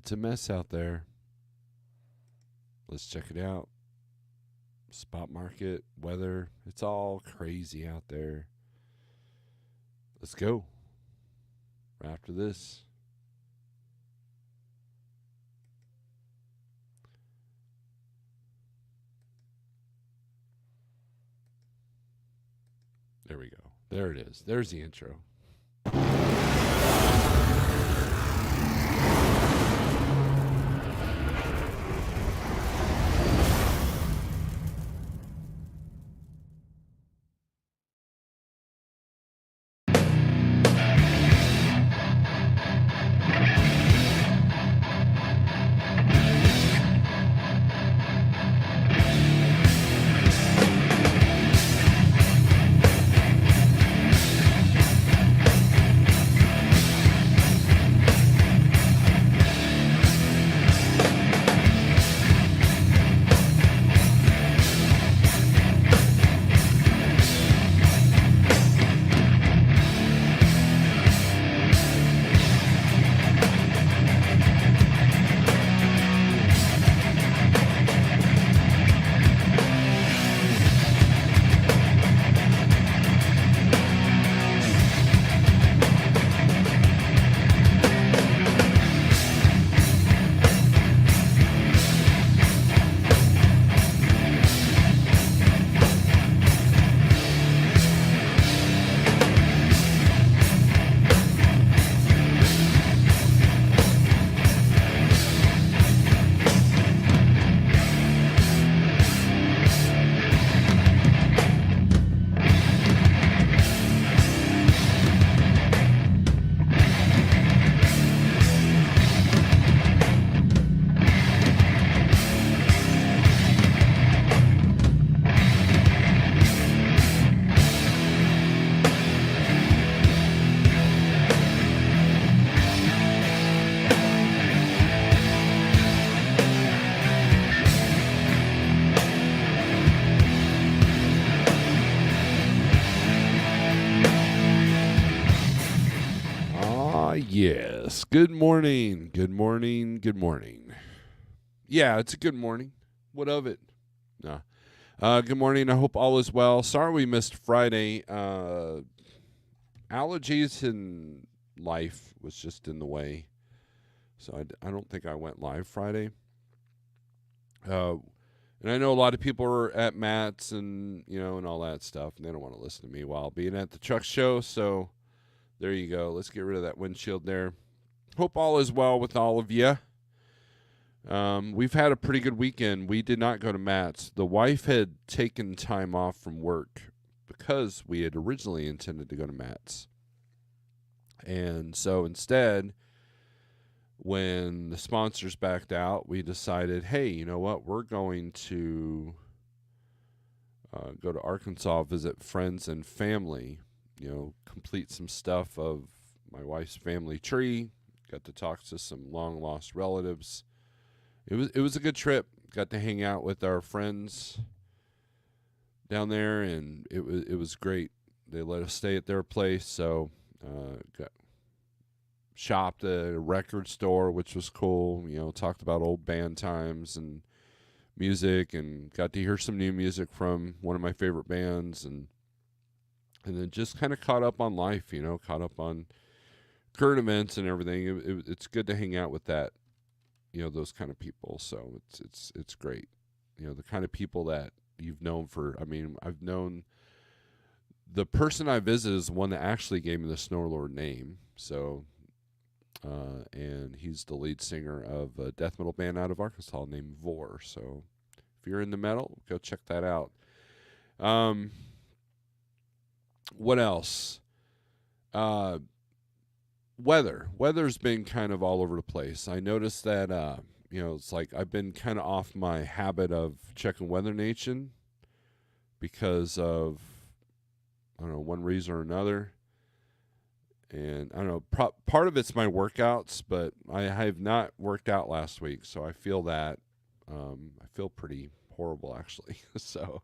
It's a mess out there. Let's check it out. Spot market, weather, it's all crazy out there. Let's go. After this. There we go. There it is. There's the intro. Yes. Good morning. Good morning. Good morning. Yeah, it's a good morning. What of it? No. Good morning. I hope all is well. Sorry we missed Friday. Allergies in life was just in the way. So I don't think I went live Friday. And I know a lot of people are at Matt's and, and all that stuff. And they don't want to listen to me while being at the truck show. So there you go. Let's get rid of that windshield there. Hope all is well with all of you. We've had a pretty good weekend. We did not go to Matt's. The wife had taken time off from work because we had originally intended to go to Matt's. And so instead, when the sponsors backed out, we decided, hey, you know what? We're going to go to Arkansas, visit friends and family, complete some stuff of my wife's family tree. Got to talk to some long-lost relatives. It was a good trip. Got to hang out with our friends down there, and it was great. They let us stay at their place, so shopped at a record store, which was cool. Talked about old band times and music, and got to hear some new music from one of my favorite bands, and then just kind of caught up on life. Caught up on current events and everything. It's good to hang out with that. Those kind of people. So it's great. The kind of people that you've known for. I mean, I've known the person I visited is one that actually gave me the Snorelord name. So, and he's the lead singer of a death metal band out of Arkansas named Vor. So, if you're into metal, go check that out. What else? Weather's been kind of all over the place. I noticed that it's like I've been kind of off my habit of checking Weather Nation because of one reason or another. And I don't know, part of it's my workouts, but I have not worked out last week, so I feel that I feel pretty horrible actually. So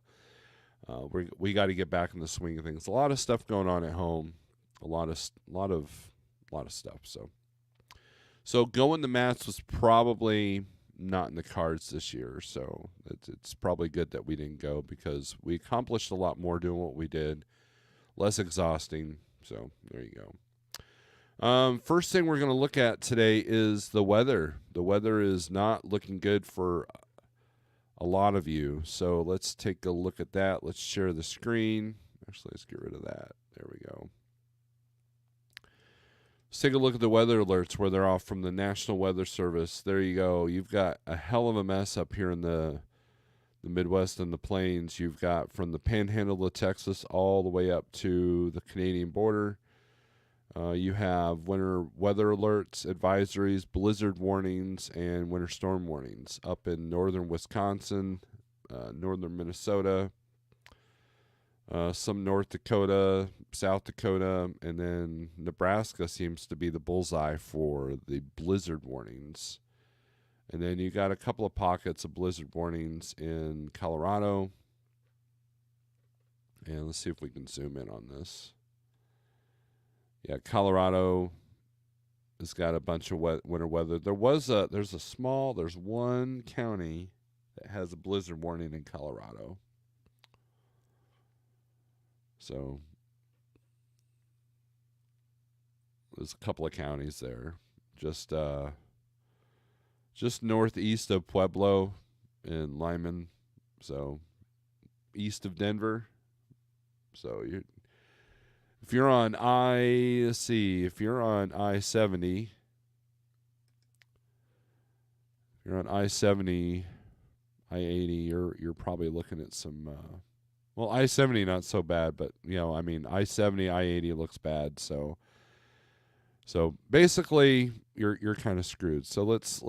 we got to get back in the swing of things. A lot of stuff going on at home. A lot of stuff. So going to mats was probably not in the cards this year. So it's probably good that we didn't go because we accomplished a lot more doing what we did, less exhausting. So there you go. First thing we're going to look at today is the weather. The weather is not looking good for a lot of you. So let's take a look at that. Let's share the screen. Actually, let's get rid of that. There we go. Let's take a look at the weather alerts where they're off from the National Weather Service. There you go. You've got a hell of a mess up here in the Midwest and the Plains. You've got from the Panhandle of Texas all the way up to the Canadian border. You have winter weather alerts, advisories, blizzard warnings, and winter storm warnings up in northern Wisconsin, northern Minnesota, some North Dakota, South Dakota, and then Nebraska seems to be the bullseye for the blizzard warnings. And then you got a couple of pockets of blizzard warnings in Colorado. And let's see if we can zoom in on this. Yeah, Colorado has got a bunch of winter weather. There's one county that has a blizzard warning in Colorado. So there's a couple of counties there, just northeast of Pueblo in Lyman, so east of Denver. So if you're on I-70, I-80, you're probably looking at some. Well, I-70 not so bad, but I-70, I-80 looks bad. So basically, you're kind of screwed. So let's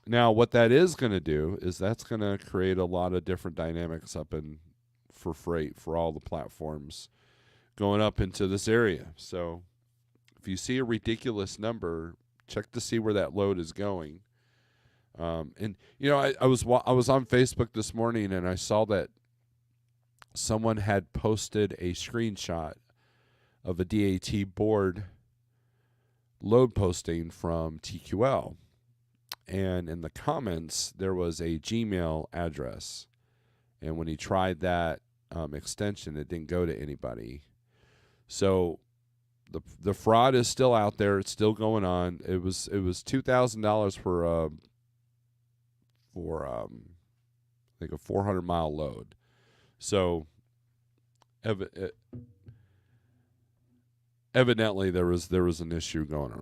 now what that is going to do is that's going to create a lot of different dynamics for freight for all the platforms going up into this area. So if you see a ridiculous number, check to see where that load is going. And I was on Facebook this morning and I saw that someone had posted a screenshot of a DAT board load posting from TQL. And in the comments, there was a Gmail address. And when he tried that extension, it didn't go to anybody. So the fraud is still out there. It's still going on. It was $2,000 for I think a 400-mile load. So evidently there was an issue going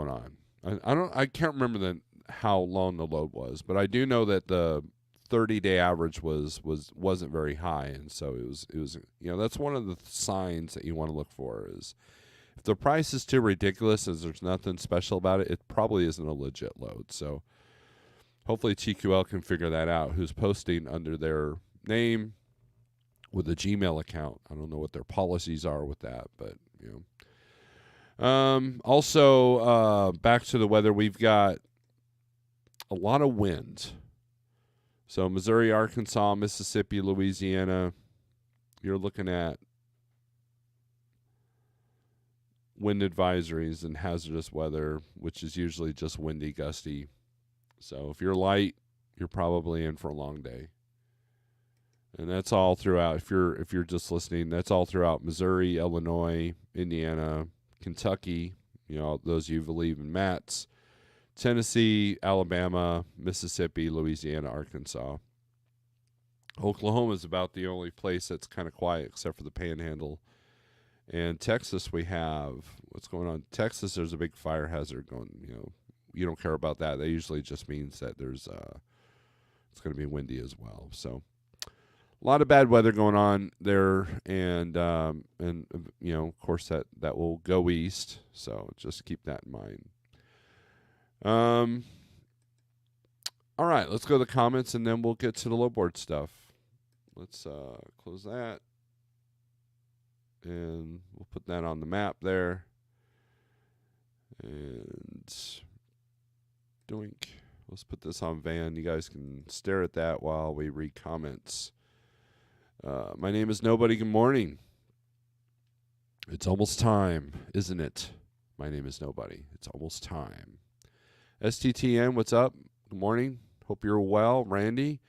on. I can't remember how long the load was, but I do know that the 30-day average wasn't very high, and so it was that's one of the signs that you want to look for is if the price is too ridiculous and there's nothing special about it, it probably isn't a legit load. So hopefully TQL can figure that out. Who's posting under their name with a Gmail account? I don't know what their policies are with that, but Also, back to the weather, we've got a lot of wind. So Missouri, Arkansas, Mississippi, Louisiana, you're looking at wind advisories and hazardous weather, which is usually just windy, gusty. So if you're light, you're probably in for a long day. And that's all throughout. If you're just listening, that's all throughout Missouri, Illinois, Indiana, Kentucky. Those of you who believe in mats. Tennessee, Alabama, Mississippi, Louisiana, Arkansas. Oklahoma is about the only place that's kind of quiet except for the Panhandle. And Texas, we have what's going on. Texas, there's a big fire hazard going. You don't care about that. That usually just means that it's going to be windy as well. So a lot of bad weather going on there, and of course that will go east. So just keep that in mind. All right, let's go to the comments, and then we'll get to the low board stuff. Let's close that, and we'll put that on the map there. And doink. Let's put this on Van. You guys can stare at that while we read comments. My name is Nobody. Good morning. It's almost time, isn't it? My name is nobody. It's almost time. STTN, what's up? Good morning. Hope you're well. Randy,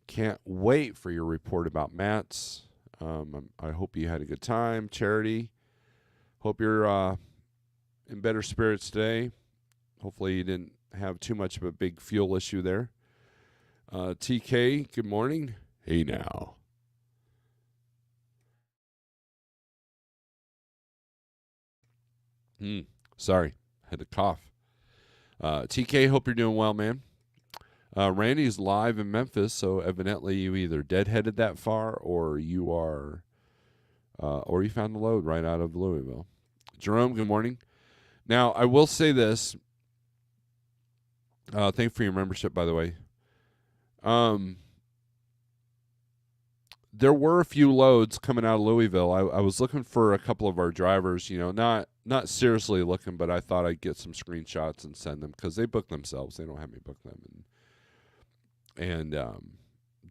can't wait for your report about Matt's. I hope you had a good time. Charity, hope you're in better spirits today. Hopefully you didn't have too much of a big fuel issue there. TK, good morning. Hey now. Sorry, had to cough. TK, hope you're doing well, man. Randy's live in Memphis, so evidently you either deadheaded that far or you are, or you found the load right out of Louisville. Jerome, good morning. Now, I will say this. Thank you for your membership, by the way. There were a few loads coming out of Louisville. I was looking for a couple of our drivers, not seriously looking, but I thought I'd get some screenshots and send them because they book themselves. They don't have me book them. And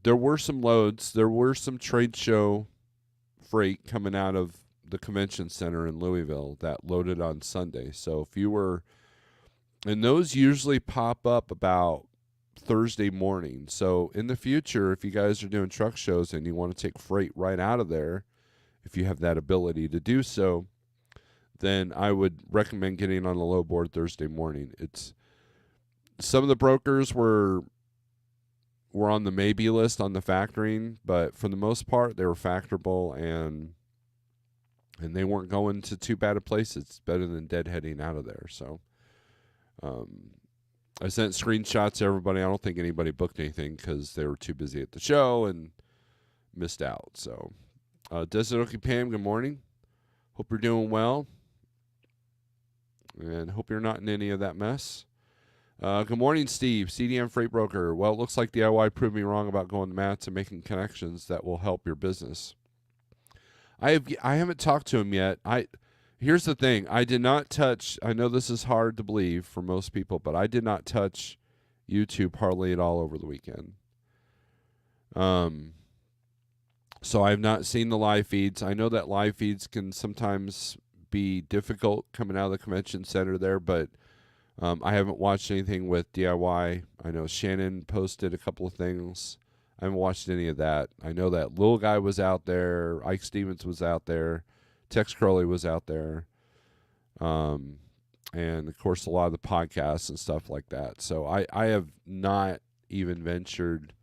there were some loads. There were some trade show freight coming out of the convention center in Louisville that loaded on Sunday. So if you were, and those usually pop up about Thursday morning. So in the future, if you guys are doing truck shows and you want to take freight right out of there, if you have that ability to do so, then I would recommend getting on the low board Thursday morning. It's some of the brokers were on the maybe list on the factoring, but for the most part, they were factorable and they weren't going to too bad a place. It's better than deadheading out of there. So I sent screenshots to everybody. I don't think anybody booked anything because they were too busy at the show and missed out. So, Desiroki Pam, good morning. Hope you're doing well. And hope you're not in any of that mess. Good morning, Steve, CDM Freight Broker. Well, it looks like DIY proved me wrong about going to Matt's and making connections that will help your business. I haven't talked to him yet. Here's the thing. I did not touch, I know this is hard to believe for most people, but I did not touch YouTube hardly at all over the weekend. So I've not seen the live feeds. I know that live feeds can sometimes be difficult coming out of the convention center there, but I haven't watched anything with DIY. I know Shannon posted a couple of things. I haven't watched any of that. I know that Little Guy was out there. Ike Stevens was out there. Tex Crowley was out there. And, of course, a lot of the podcasts and stuff like that. So I have not even ventured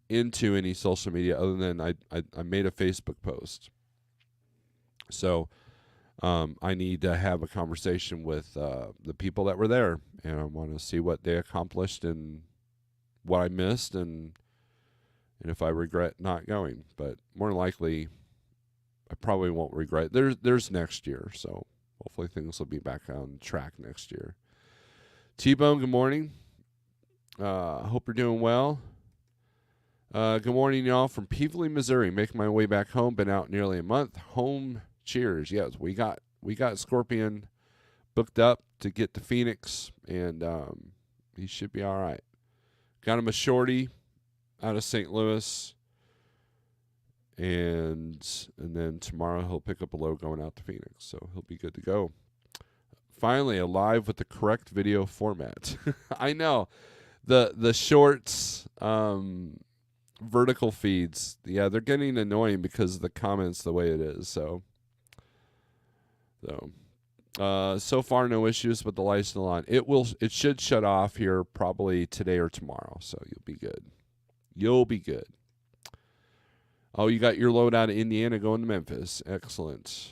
into any social media other than I made a Facebook post. So I need to have a conversation with the people that were there, and I want to see what they accomplished and what I missed and if I regret not going. But more than likely, I probably won't regret. There's next year, so hopefully things will be back on track next year. T-Bone, good morning. Hope you're doing well. Good morning, y'all, from Peevely, Missouri. Making my way back home. Been out nearly a month. Home cheers. Yes, we got Scorpion booked up to get to Phoenix, and he should be all right. Got him a shorty out of St. Louis, and then tomorrow he'll pick up a load going out to Phoenix, so he'll be good to go. Finally, alive with the correct video format. I know the shorts, vertical feeds. Yeah, they're getting annoying because of the comments the way it is. So far no issues with the light still on. It should shut off here probably today or tomorrow, so you'll be good. You'll be good. Oh, you got your load out of Indiana going to Memphis. Excellent.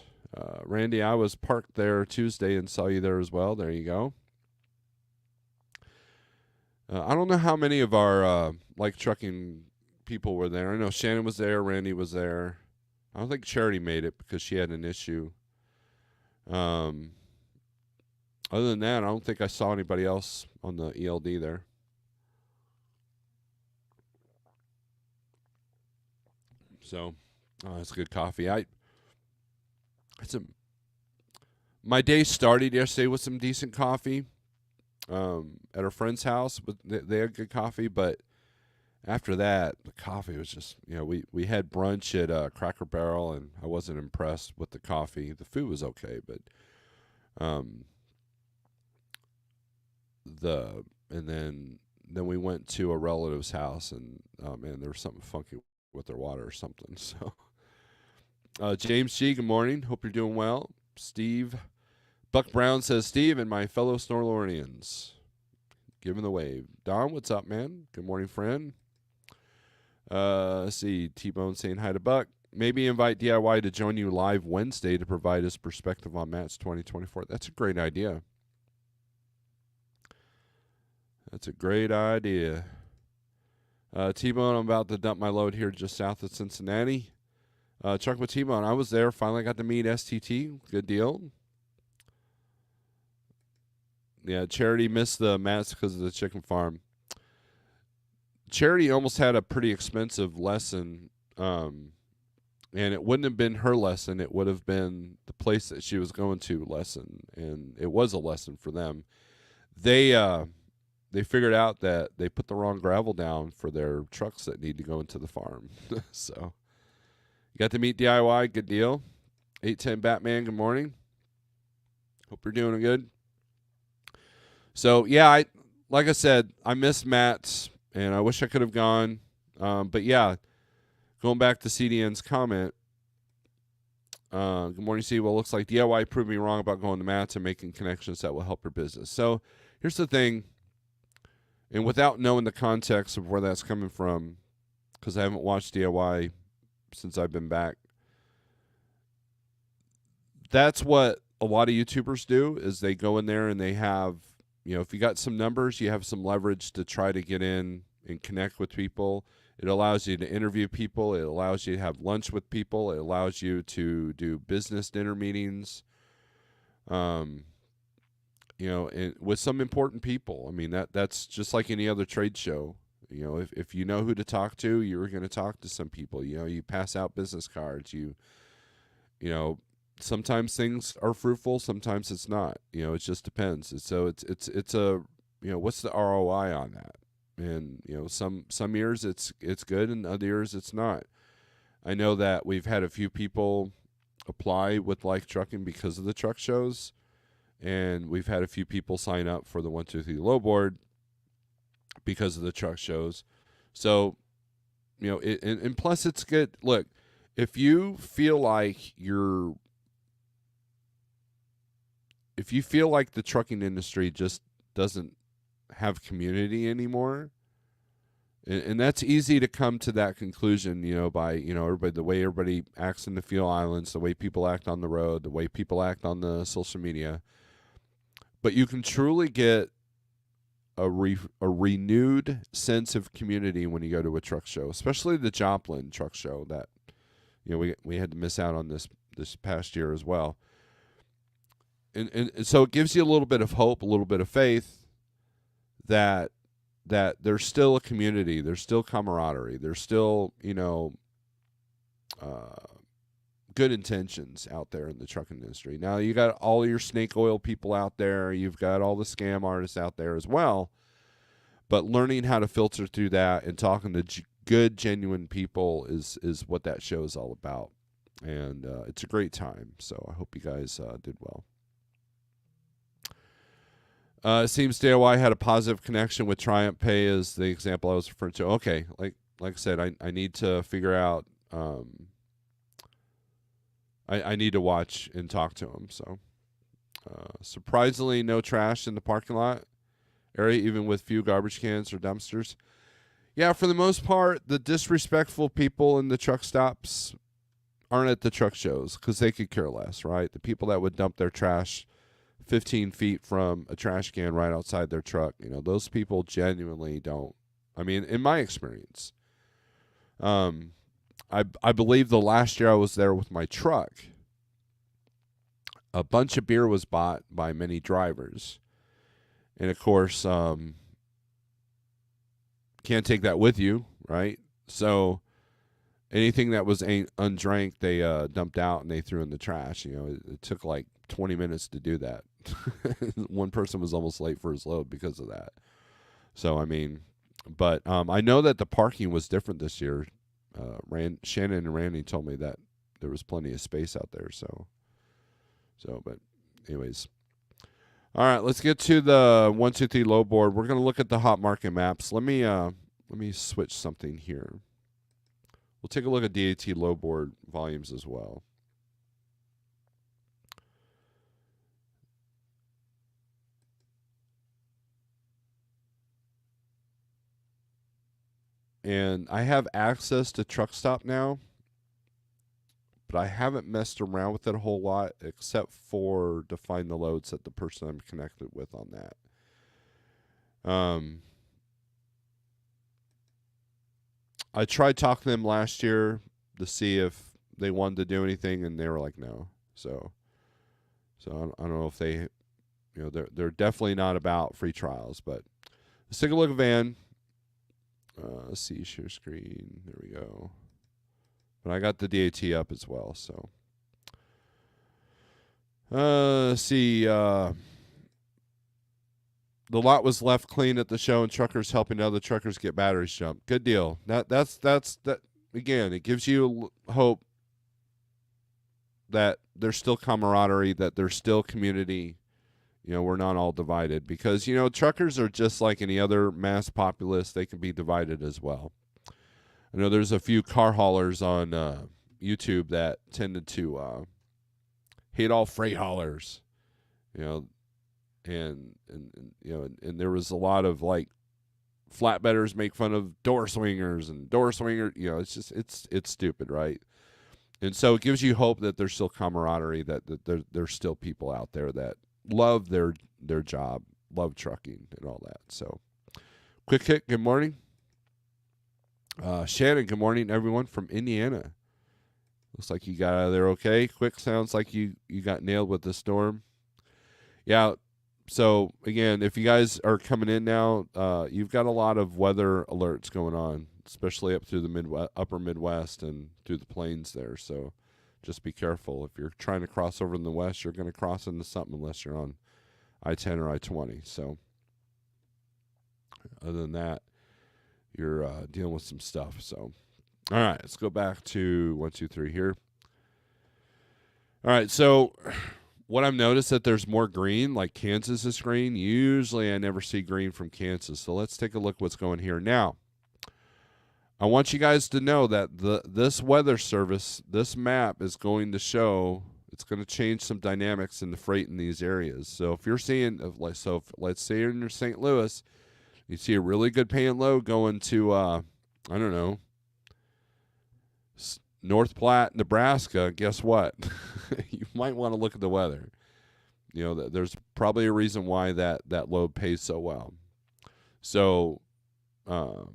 Randy, I was parked there Tuesday and saw you there as well. There you go. I don't know how many of our like trucking people were there. I know Shannon was there. Randy was there. I don't think Charity made it because she had an issue. Other than that, I don't think I saw anybody else on the ELD there. So, it's good coffee. My day started yesterday with some decent coffee at a friend's house, but they had good coffee. But after that, the coffee was just, we had brunch at Cracker Barrel, and I wasn't impressed with the coffee. The food was okay, but Um, and then we went to a relative's house, and oh man, there was something funky with their water or something. So, James G, good morning. Hope you're doing well. Steve Buck Brown says, Steve and my fellow Snorelordians, giving the wave. Don, what's up, man? Good morning, friend. Let's see, T-Bone saying hi to Buck. Maybe invite DIY to join you live Wednesday to provide his perspective on Matt's 2024. That's a great idea. That's a great idea. T-Bone, I'm about to dump my load here just south of Cincinnati. Chuck with T-Bone, I was there. Finally got to meet STT. Good deal. Yeah, Charity missed the Mats because of the chicken farm. Charity almost had a pretty expensive lesson, and it wouldn't have been her lesson. It would have been the place that she was going to lesson, and it was a lesson for them. They figured out that they put the wrong gravel down for their trucks that need to go into the farm. So, you got to meet DIY. Good deal. 810 Batman, good morning. Hope you're doing good. So, yeah, like I said, I missed Matt's, and I wish I could have gone. But, yeah, going back to CDN's comment, good morning, Steve. Well, it looks like DIY proved me wrong about going to Matt's and making connections that will help your business. So, here's the thing. And without knowing the context of where that's coming from, because I haven't watched DIY since I've been back, that's what a lot of YouTubers do, is they go in there and they have, if you got some numbers, you have some leverage to try to get in and connect with people. It allows you to interview people. It allows you to have lunch with people. It allows you to do business dinner meetings. And with some important people. I mean, that's just like any other trade show. If you know who to talk to, you're going to talk to some people. You pass out business cards. Sometimes things are fruitful, sometimes it's not. It just depends. And so it's a what's the ROI on that? And some years it's good, and other years it's not. I know that we've had a few people apply with Like Trucking because of the truck shows. And we've had a few people sign up for the 123 Low Board because of the truck shows. So, and plus it's good. Look, if you feel like the trucking industry just doesn't have community anymore, and that's easy to come to that conclusion, by, everybody, the way everybody acts in the fuel islands, the way people act on the road, the way people act on the social media. But you can truly get a renewed sense of community when you go to a truck show, especially the Joplin truck show that we had to miss out on this past year as well. And so it gives you a little bit of hope, a little bit of faith that there's still a community, there's still camaraderie, there's still good intentions out there in the trucking industry. Now, you got all your snake oil people out there. You've got all the scam artists out there as well. But learning how to filter through that and talking to good, genuine people is what that show is all about. And it's a great time. So I hope you guys did well. It seems DIY had a positive connection with Triumph Pay as the example I was referring to. Okay, like I said, I need to figure out... I need to watch and talk to him. So, surprisingly, no trash in the parking lot area, even with few garbage cans or dumpsters. Yeah, for the most part, the disrespectful people in the truck stops aren't at the truck shows because they could care less, right? The people that would dump their trash 15 feet from a trash can right outside their truck, those people genuinely don't. I mean, in my experience, I believe the last year I was there with my truck, a bunch of beer was bought by many drivers. And, of course, can't take that with you, right? So anything that was undrank, they dumped out and they threw in the trash. It took like 20 minutes to do that. One person was almost late for his load because of that. So, I mean, but I know that the parking was different this year. Shannon and Randy told me that there was plenty of space out there. So, but anyways, All right, let's get to the 123 low board. We're going to look at the hot market maps. Let me switch something here. We'll take a look at DAT low board volumes as well. And I have access to TruckStop now, but I haven't messed around with it a whole lot except for to find the loads that the person I'm connected with on that. I tried talking to them last year to see if they wanted to do anything, and they were like, no. So I don't know if they, they're definitely not about free trials. But let's take a look at Van. Let's see, share screen. There we go. But I got the DAT up as well. So let's see. The lot was left clean at the show, and truckers helping other truckers get batteries jumped. Good deal. That's that. Again, it gives you hope that there's still camaraderie, that there's still community. We're not all divided because, truckers are just like any other mass populace. They can be divided as well. I know there's a few car haulers on YouTube that tended to hate all freight haulers, and there was a lot of like flatbedders make fun of door swingers and door swinger. It's just it's stupid, right? And so it gives you hope that there's still camaraderie, that there's still people out there that love their job, love trucking and all that. So, quick hit. Good morning, Shannon. Good morning, everyone from Indiana. Looks like you got out of there okay. Quick sounds like you got nailed with the storm. Yeah. So again, if you guys are coming in now, you've got a lot of weather alerts going on, especially up through the upper Midwest and through the plains there. So just be careful. If you're trying to cross over in the west, you're going to cross into something unless you're on I-10 or I-20. So other than that, you're dealing with some stuff. So, all right, let's go back to 1, 2, 3 here. All right, so what I've noticed that there's more green, like Kansas is green. Usually I never see green from Kansas. So let's take a look what's going here. Now, I want you guys to know that this weather service, this map is going to show, it's going to change some dynamics in the freight in these areas. So if you're seeing, let's say you're in St. Louis, you see a really good paying load going to, I don't know, North Platte, Nebraska. Guess what? You might want to look at the weather. There's probably a reason why that load pays so well. So, and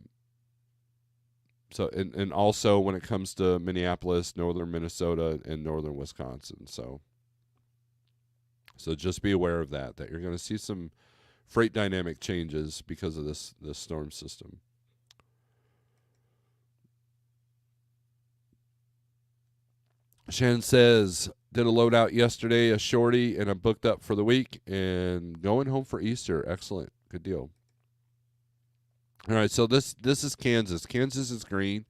also when it comes to Minneapolis, northern Minnesota, and northern Wisconsin. So just be aware of that you're going to see some freight dynamic changes because of this storm system. Shannon says, did a loadout yesterday, a shorty, and I'm booked up for the week and going home for Easter. Excellent. Good deal. All right, so this is Kansas. Kansas is green.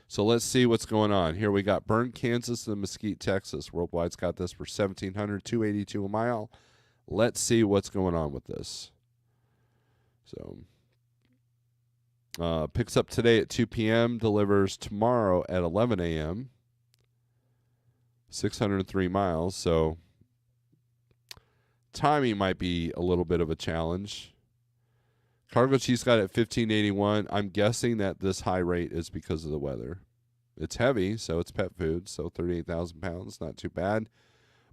So let's see what's going on. Here we got Burn, Kansas, and Mesquite, Texas. Worldwide's got this for $1,700, $282 a mile. Let's see what's going on with this. So, picks up today at 2 p.m., delivers tomorrow at 11 a.m., 603 miles. So, timing might be a little bit of a challenge. Cargo cheese got at 1581. I'm guessing that this high rate is because of the weather. It's heavy, so it's pet food, so 38,000 pounds, not too bad.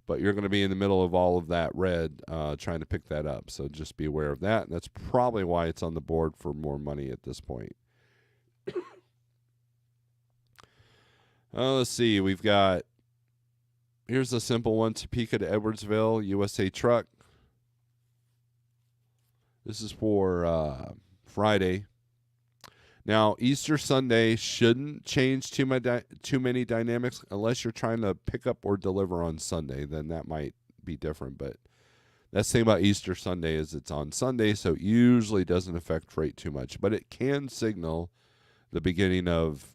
But you're going to be in the middle of all of that red trying to pick that up, so just be aware of that. And that's probably why it's on the board for more money at this point. Let's see. We've got, here's a simple one, Topeka to Edwardsville, USA Truck. This is for Friday. Now, Easter Sunday shouldn't change too many dynamics unless you're trying to pick up or deliver on Sunday. Then that might be different. But that's the thing about Easter Sunday is it's on Sunday, so it usually doesn't affect freight too much. But it can signal the beginning of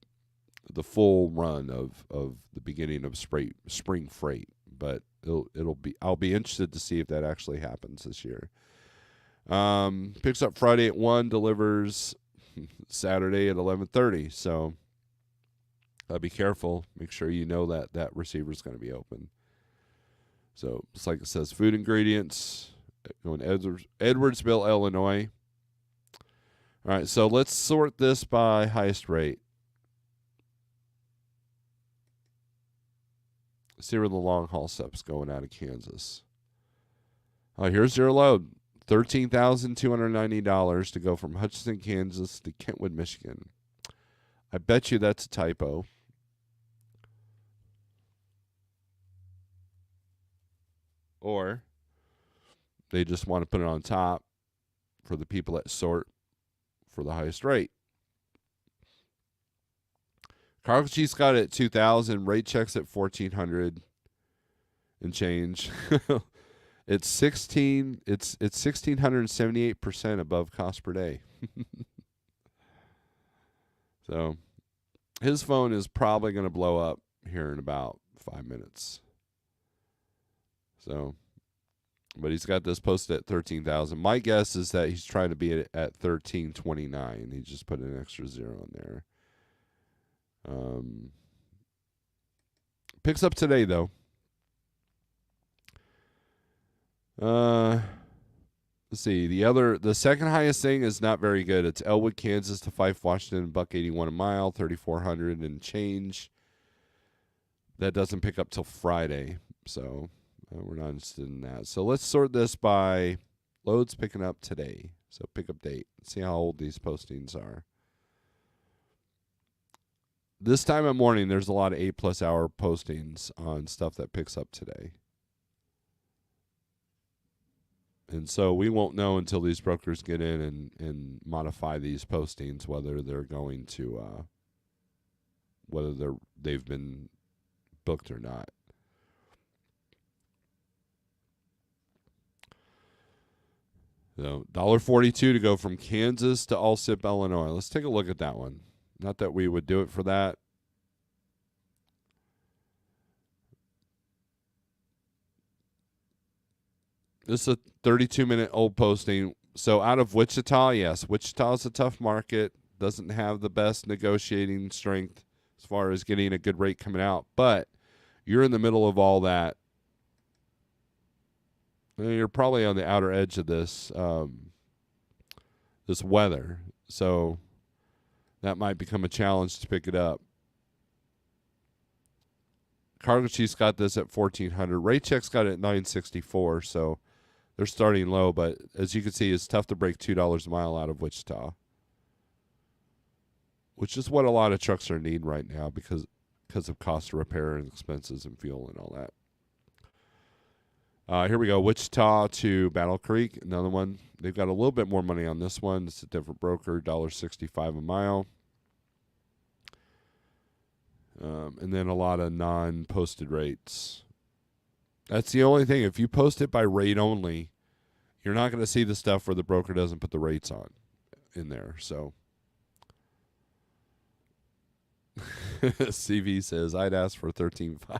the full run of the beginning of spring freight. But I'll be interested to see if that actually happens this year. Picks up Friday at 1, delivers Saturday at 11:30. So be careful. Make sure you know that receiver's going to be open. So it's like it says, food ingredients going Edwardsville, Illinois. All right, so let's sort this by highest rate. See where the long haul stuff's going out of Kansas. Here's your load. $13,290 to go from Hutchinson, Kansas to Kentwood, Michigan. I bet you that's a typo. Or they just want to put it on top for the people that sort for the highest rate. Cargo Chief's got it at 2,000. Rate checks at 1,400 and change. It's 1,678% above cost per day. So his phone is probably going to blow up here in about 5 minutes. So, but he's got this posted at 13,000. My guess is that he's trying to be at 1329. He just put an extra zero in there. Picks up today though. Let's see. The second highest thing is not very good. It's Elwood, Kansas to Fife, Washington, $1.81 a mile, 3,400 and change. That doesn't pick up till Friday, so we're not interested in that. So let's sort this by loads picking up today. So pickup date. See how old these postings are. This time of morning, there's a lot of 8+ hour postings on stuff that picks up today. And so we won't know until these brokers get in and modify these postings whether they're going to whether they've been booked or not. So $1.42 to go from Kansas to Alsip, Illinois. Let's take a look at that one. Not that we would do it for that. This is a 32-minute old posting. So out of Wichita, yes, Wichita's a tough market. Doesn't have the best negotiating strength as far as getting a good rate coming out. But you're in the middle of all that. You're probably on the outer edge of this this weather. So that might become a challenge to pick it up. Cargo Chief's got this at 1,400. Rate Check's got it at 964, so they're starting low, but as you can see, it's tough to break $2 a mile out of Wichita, which is what a lot of trucks are in need right now because of cost of repair and expenses and fuel and all that. Here we go. Wichita to Battle Creek, another one. They've got a little bit more money on this one. It's a different broker, $1.65 a mile. And then a lot of non-posted rates. That's the only thing. If you post it by rate only, you're not going to see the stuff where the broker doesn't put the rates on in there. So CV says, I'd ask for 13.5.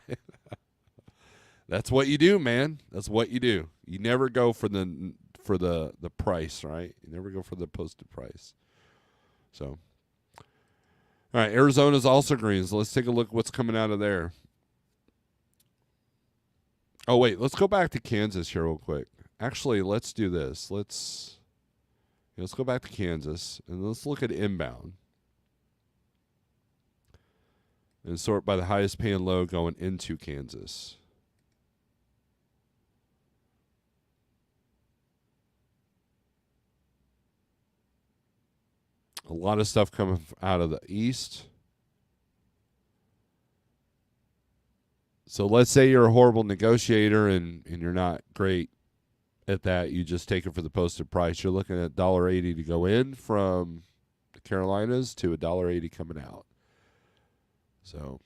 That's what you do, man. That's what you do. You never go for the price, right? You never go for the posted price. So, all right, Arizona's also green. So let's take a look what's coming out of there. Oh, wait, let's go back to Kansas here real quick. Actually, let's do this. Let's go back to Kansas, and let's look at inbound. And sort by the highest paying load going into Kansas. A lot of stuff coming out of the east. So let's say you're a horrible negotiator and you're not great at that. You just take it for the posted price. You're looking at $1.80 to go in from the Carolinas to $1.80 coming out. So,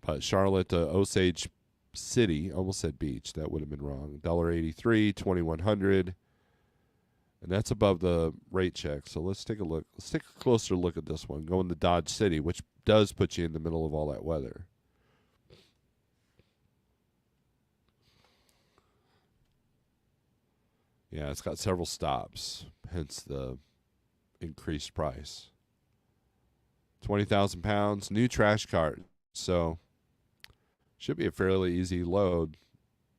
but Charlotte to Osage City, almost said beach. That would have been wrong. $1.83, 2,100. And that's above the rate check. So let's take a look. Let's take a closer look at this one. Going to Dodge City, which does put you in the middle of all that weather. Yeah, it's got several stops, hence the increased price. 20,000 pounds, new trash cart. So should be a fairly easy load.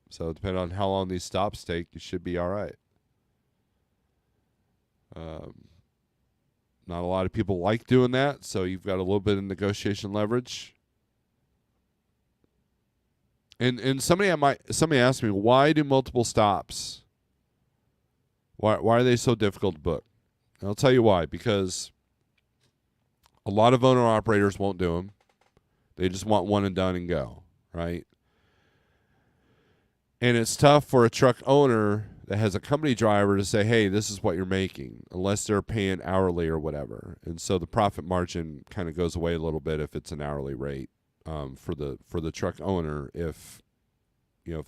So depending on how long these stops take, you should be all right. Um, Not a lot of people like doing that, so you've got a little bit of negotiation leverage. And somebody asked me, why do multiple stops? Why are they so difficult to book? And I'll tell you why. Because a lot of owner operators won't do them. They just want one and done and go, right? And it's tough for a truck owner that has a company driver to say, hey, this is what you're making, unless they're paying hourly or whatever. And so the profit margin kind of goes away a little bit if it's an hourly rate for the truck owner, if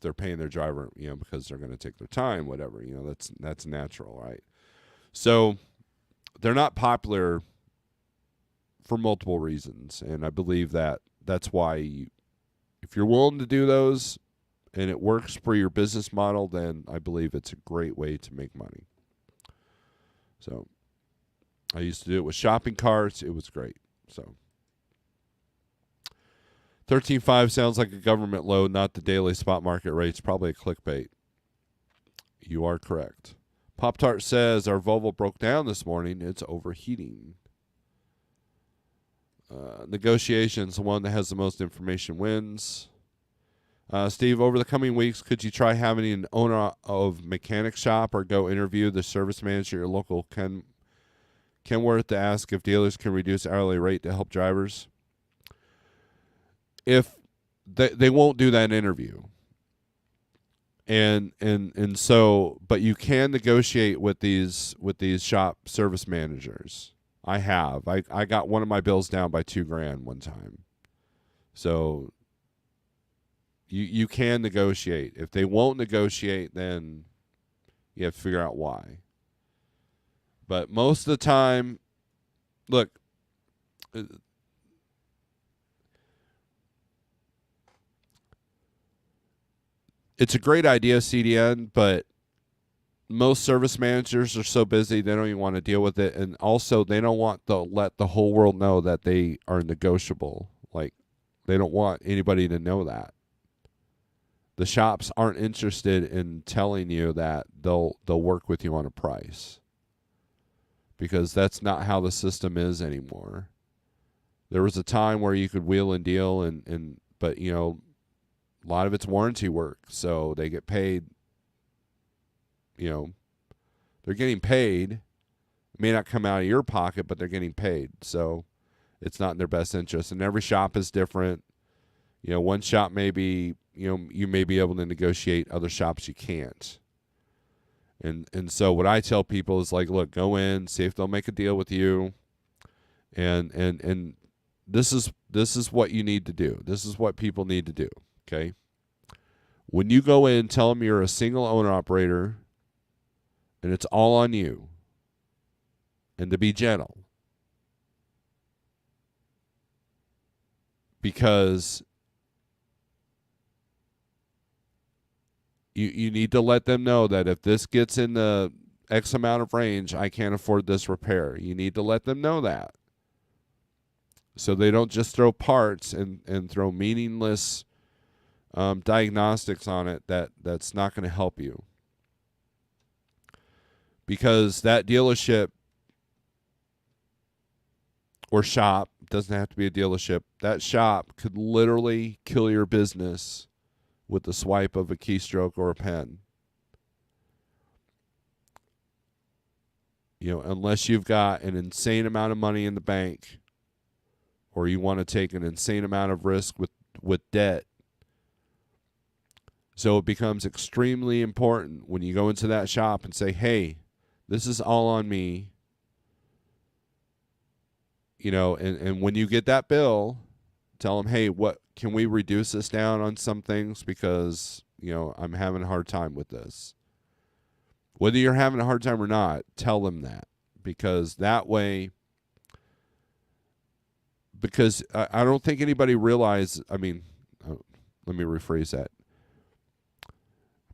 they're paying their driver, because they're going to take their time, whatever, that's natural, right? So they're not popular for multiple reasons, and I believe that's why if you're willing to do those and it works for your business model, then I believe it's a great way to make money. So I used to do it with shopping carts. It was great. So 13.5 sounds like a government load, not the daily spot market rates. Probably a clickbait. You are correct. Pop-Tart says our Volvo broke down this morning. It's overheating. Negotiations, the one that has the most information wins. Steve, over the coming weeks, could you try having an owner of mechanic shop or go interview the service manager at your local Kenworth to ask if dealers can reduce hourly rate to help drivers? If they won't do that interview. And so, but you can negotiate with these shop service managers. I got one of my bills down by $2,000 one time. So you can negotiate. If they won't negotiate, then you have to figure out why. But most of the time, look, it's a great idea, CDN, but most service managers are so busy they don't even want to deal with it, and also they don't want to let the whole world know that they are negotiable. Like, they don't want anybody to know that. The shops aren't interested in telling you that they'll work with you on a price, because that's not how the system is anymore. There was a time where you could wheel and deal, but a lot of it's warranty work, so they get paid. They're getting paid. It may not come out of your pocket, but they're getting paid. So it's not in their best interest. And every shop is different. One shop may be, you may be able to negotiate. Other shops you can't. And so what I tell people is, like, look, go in, see if they'll make a deal with you. And this is what you need to do. This is what people need to do. Okay. When you go in, tell them you're a single owner operator and it's all on you, and to be gentle, because you need to let them know that if this gets in the X amount of range, I can't afford this repair. You need to let them know that, so they don't just throw parts and throw meaningless diagnostics on it that's not going to help you. Because that dealership or shop, doesn't have to be a dealership, that shop could literally kill your business with the swipe of a keystroke or a pen. Unless you've got an insane amount of money in the bank, or you want to take an insane amount of risk with debt. So it becomes extremely important when you go into that shop and say, hey, this is all on me. And when you get that bill, tell them, hey, what can we reduce this down on some things, because I'm having a hard time with this. Whether you're having a hard time or not, tell them that, because that way, because I don't think anybody realizes, let me rephrase that.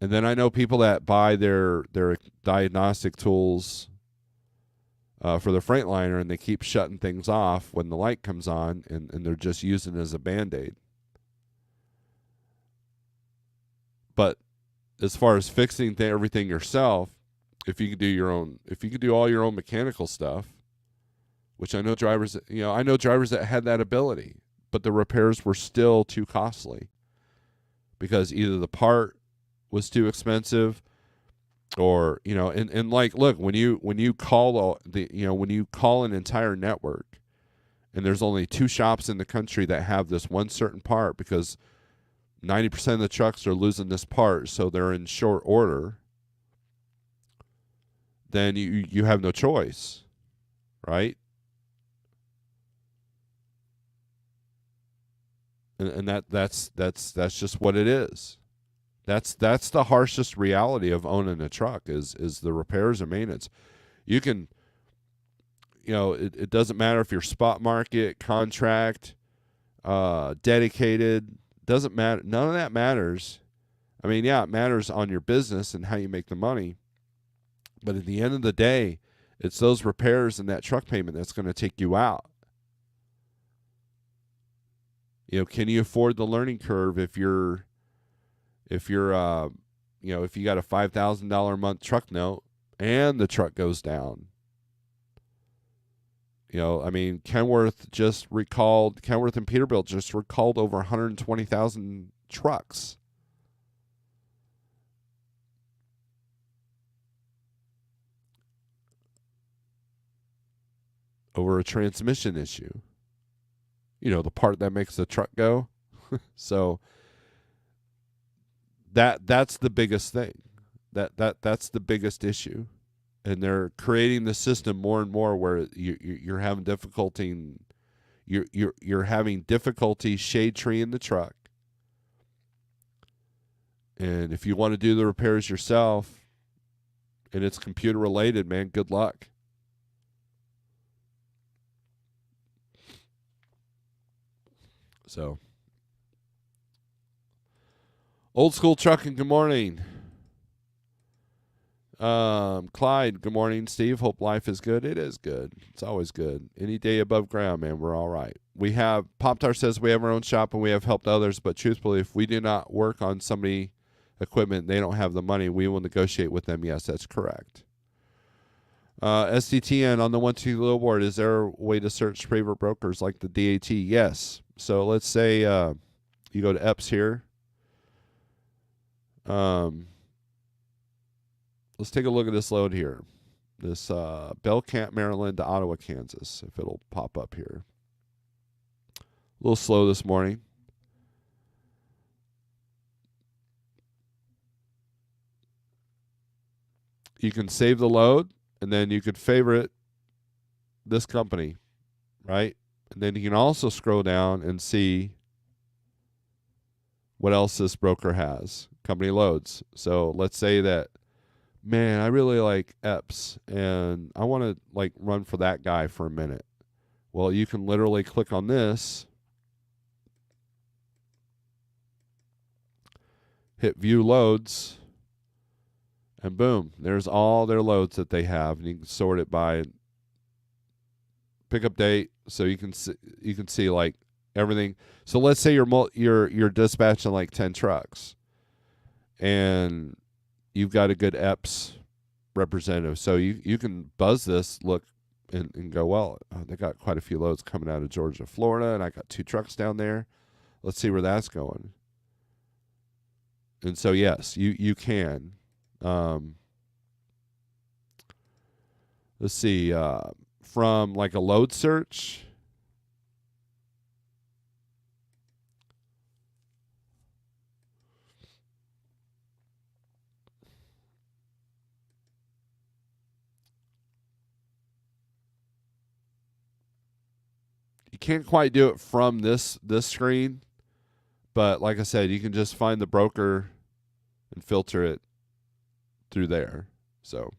And then I know people that buy their diagnostic tools for the Freightliner, and they keep shutting things off when the light comes on, and they're just using it as a Band-Aid. But as far as fixing everything yourself, if you could do all your own mechanical stuff, which I know drivers that had that ability, but the repairs were still too costly because either the part was too expensive, or and like, look, when you call when you call an entire network, and there's only 2 shops in the country that have this one certain part because 90% of the trucks are losing this part, so they're in short order, then you have no choice, right? And that's just what it is. That's the harshest reality of owning a truck is the repairs and maintenance. You can, it doesn't matter if you're spot market, contract, dedicated, doesn't matter. None of that matters. I mean, yeah, it matters on your business and how you make the money. But at the end of the day, it's those repairs and that truck payment that's going to take you out. Can you afford the learning curve if you got a $5,000 a month truck note and the truck goes down? I mean, Kenworth and Peterbilt just recalled over 120,000 trucks. Over a transmission issue. The part that makes the truck go. So that's the biggest thing. That's the biggest issue. And they're creating the system more and more where you're having difficulty. You're having difficulty shade treeing the truck. And if you want to do the repairs yourself, and it's computer related, man, good luck. So, Old School Trucking, good morning. Clyde, good morning. Steve, hope life is good. It is good. It's always good. Any day above ground, man, we're all right. We have, Pop-Tart says we have our own shop and we have helped others, but truthfully, if we do not work on somebody equipment, they don't have the money, we will negotiate with them. Yes, that's correct. SDTN on the 1-2 low board, is there a way to search favorite brokers like the DAT? Yes. So let's say you go to EPS here. Let's take a look at this load here. This Belcamp, Maryland to Ottawa, Kansas, if it'll pop up here. A little slow this morning. You can save the load, and then you could favorite this company, right? And then you can also scroll down and see what else this broker has, company loads. So let's say that, man, I really like EPS, and I want to run for that guy for a minute. Well, you can literally click on this, hit view loads, and boom, there's all their loads that they have, and you can sort it by pickup date, so you can see everything. So let's say you're dispatching 10 trucks, and you've got a good EPS representative. So you can buzz this, look, and go, well, they got quite a few loads coming out of Georgia, Florida, and I got 2 trucks down there. Let's see where that's going. And so, yes, you can. Let's see, from a load search. You can't quite do it from this screen, but like I said, you can just find the broker and filter it through there. So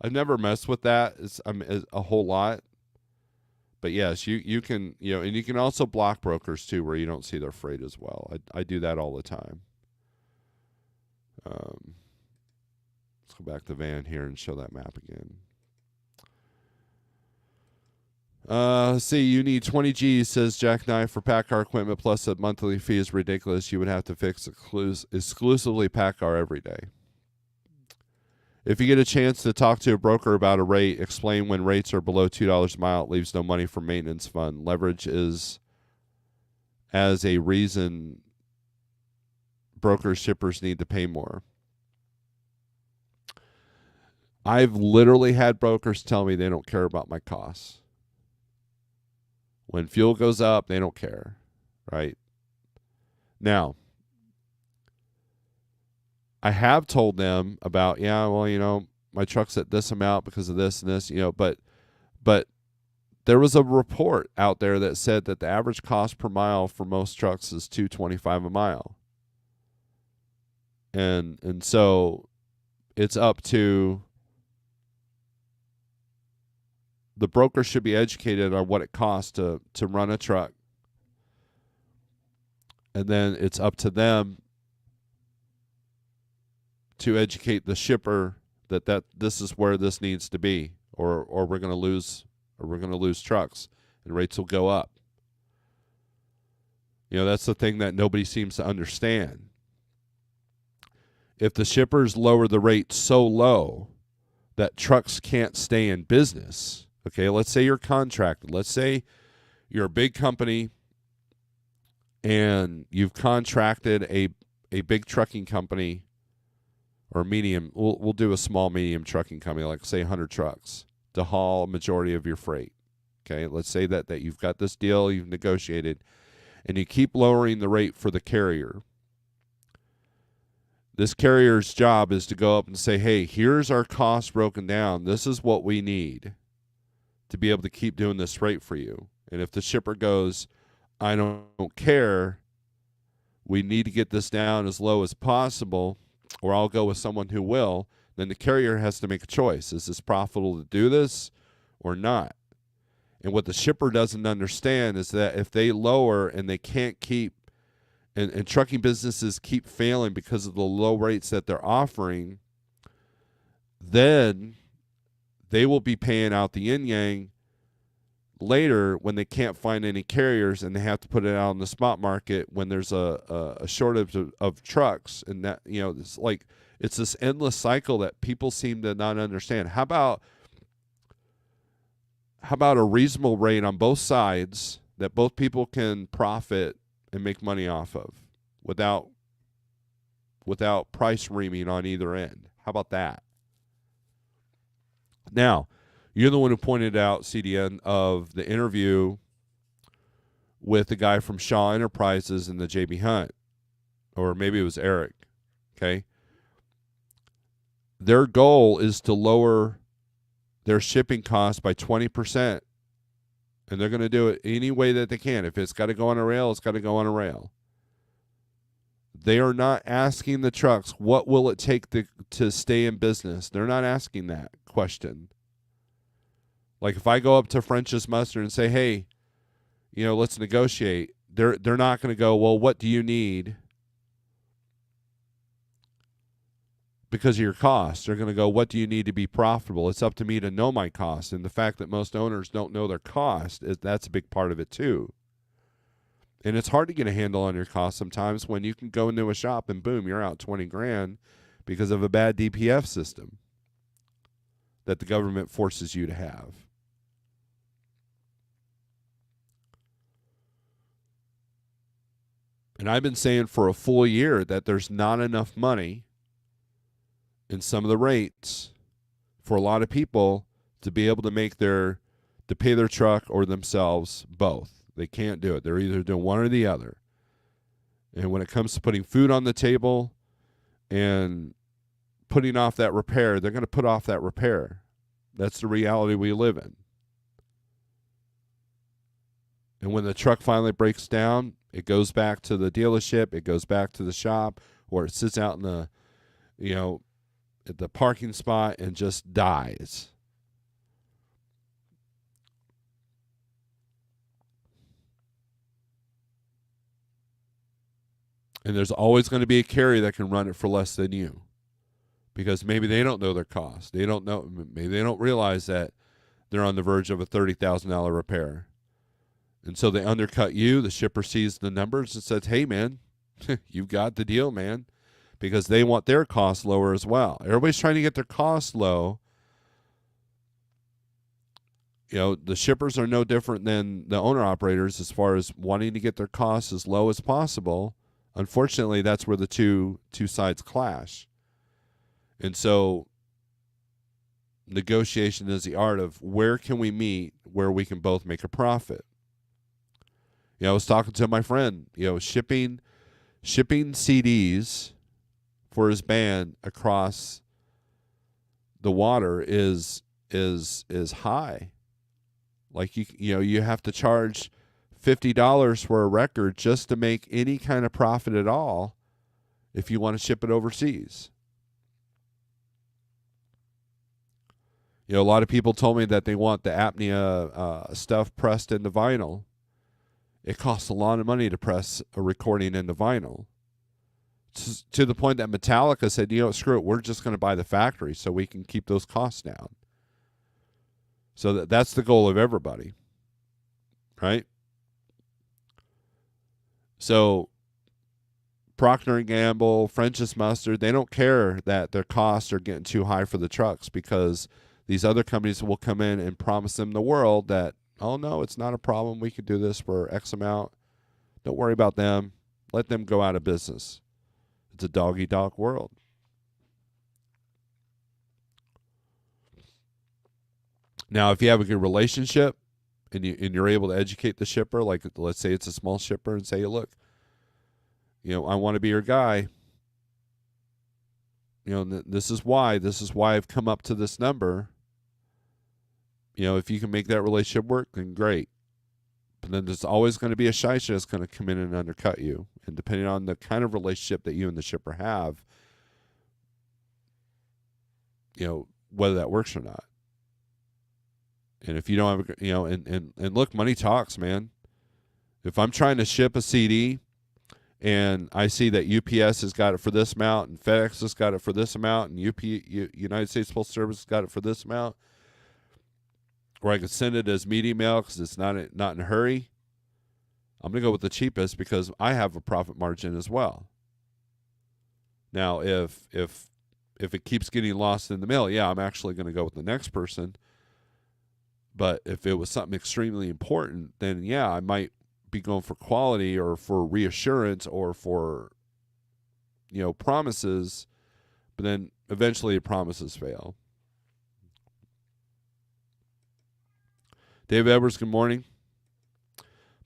I've never messed with that. It's a whole lot, but yes, you can, and you can also block brokers too, where you don't see their freight as well. I do that all the time. Let's go back to van here and show that map again. Let's see, you need 20 G's, says Jackknife, for PACCAR equipment, plus a monthly fee is ridiculous. You would have to fix exclusively PACCAR every day. If you get a chance to talk to a broker about a rate, explain when rates are below $2 a mile, it leaves no money for maintenance fund. Leverage is as a reason brokers, shippers need to pay more. I've literally had brokers tell me they don't care about my costs. When fuel goes up, they don't care, right? Now, I have told them about, my truck's at this amount because of this and this, but there was a report out there that said that the average cost per mile for most trucks is $2.25 a mile. And so it's up to the broker should be educated on what it costs to run a truck. And then it's up to them to educate the shipper that this is where this needs to be, or we're going to lose trucks and rates will go up. That's the thing that nobody seems to understand. If the shippers lower the rate so low that trucks can't stay in business, okay, let's say you're contracted. Let's say you're a big company and you've contracted a big trucking company or medium. We'll do a small, medium trucking company, like say 100 trucks, to haul a majority of your freight. Okay, let's say that you've got this deal, you've negotiated, and you keep lowering the rate for the carrier. This carrier's job is to go up and say, hey, here's our cost broken down. This is what we need to be able to keep doing this rate for you. And if the shipper goes, I don't care, we need to get this down as low as possible, or I'll go with someone who will, then the carrier has to make a choice. Is this profitable to do this or not? And what the shipper doesn't understand is that if they lower and they can't keep, and trucking businesses keep failing because of the low rates that they're offering, then they will be paying out the yin-yang later when they can't find any carriers and they have to put it out on the spot market when there's a shortage of trucks. And that, it's this endless cycle that people seem to not understand. How about a reasonable rate on both sides that both people can profit and make money off of without price reaming on either end? How about that? Now, you're the one who pointed out, CDN, of the interview with the guy from Shaw Enterprises and the JB Hunt, or maybe it was Eric, okay? Their goal is to lower their shipping costs by 20%, and they're going to do it any way that they can. If it's got to go on a rail, it's got to go on a rail. They are not asking the trucks, what will it take to stay in business? They're not asking that question. Like if I go up to French's Mustard and say, hey, let's negotiate, they're not going to go, well, what do you need because of your costs? They're going to go, what do you need to be profitable? It's up to me to know my costs. And the fact that most owners don't know their cost, that's a big part of it too. And it's hard to get a handle on your costs sometimes when you can go into a shop and boom, you're out $20,000 because of a bad DPF system that the government forces you to have. And I've been saying for a full year that there's not enough money in some of the rates for a lot of people to be able to pay their truck or themselves both. They can't do it. They're either doing one or the other. And when it comes to putting food on the table and putting off that repair, they're going to put off that repair. That's the reality we live in. And when the truck finally breaks down, it goes back to the dealership, it goes back to the shop, or it sits out in the, at the parking spot and just dies. And there's always going to be a carrier that can run it for less than you, because maybe they don't know their cost. Maybe they don't realize that they're on the verge of a $30,000 repair. And so they undercut you. The shipper sees the numbers and says, hey, man, you've got the deal, man, because they want their costs lower as well. Everybody's trying to get their costs low. The shippers are no different than the owner-operators as far as wanting to get their costs as low as possible. Unfortunately, that's where the two sides clash. And so negotiation is the art of where can we meet where we can both make a profit. I was talking to my friend, shipping CDs for his band across the water is high. Like you have to charge $50 for a record just to make any kind of profit at all if you want to ship it overseas. A lot of people told me that they want the apnea stuff pressed into vinyl. It costs a lot of money to press a recording into vinyl. To the point that Metallica said, screw it, we're just going to buy the factory so we can keep those costs down. So that's the goal of everybody, right? So Procter & Gamble, French's Mustard, they don't care that their costs are getting too high for the trucks, because these other companies will come in and promise them the world that, oh, no, it's not a problem. We can do this for X amount. Don't worry about them. Let them go out of business. It's a dog-eat-dog world. Now, if you have a good relationship and you're able to educate the shipper, like let's say it's a small shipper, and say, look, I want to be your guy. This is why I've come up to this number. If you can make that relationship work, then great. But then there's always going to be a shyster that's going to come in and undercut you. And depending on the kind of relationship that you and the shipper have, whether that works or not. And if you don't have, and look, money talks, man. If I'm trying to ship a CD and I see that UPS has got it for this amount and FedEx has got it for this amount and United States Postal Service has got it for this amount, or I could send it as media mail because it's not in a hurry, I'm going to go with the cheapest because I have a profit margin as well. Now, if it keeps getting lost in the mail, yeah, I'm actually going to go with the next person. But if it was something extremely important, then yeah, I might be going for quality or for reassurance or for, promises. But then eventually the promises fail. Dave Edwards, good morning.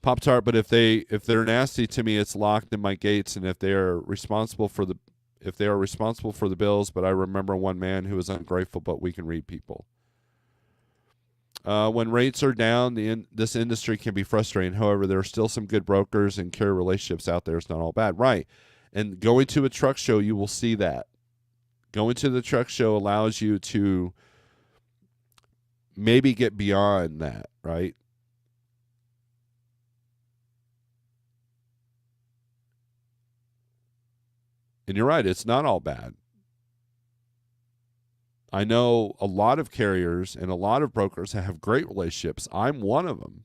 Pop-Tart, but if they're nasty to me, it's locked in my gates, and if they are responsible for the bills, but I remember one man who was ungrateful, but we can read people. When rates are down, this industry can be frustrating. However, there are still some good brokers and carrier relationships out there. It's not all bad. Right. And going to a truck show, you will see that. Going to the truck show allows you to maybe get beyond that, right? And you're right, it's not all bad. I know a lot of carriers and a lot of brokers that have great relationships. I'm one of them.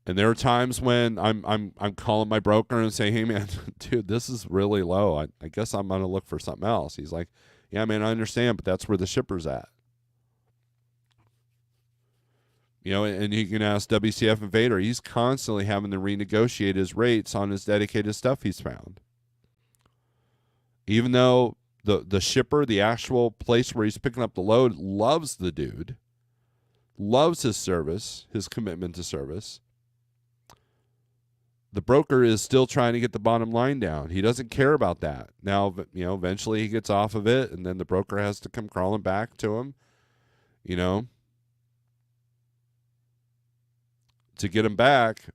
And there are times when I'm calling my broker and saying, hey, man, dude, this is really low. I guess I'm going to look for something else. He's like, yeah, man, I understand, but that's where the shipper's at. And you can ask WCF and Vader. He's constantly having to renegotiate his rates on his dedicated stuff he's found. Even though the shipper, the actual place where he's picking up the load, loves the dude, loves his service, his commitment to service, the broker is still trying to get the bottom line down. He doesn't care about that. Now, eventually he gets off of it, and then the broker has to come crawling back to him, to get him back,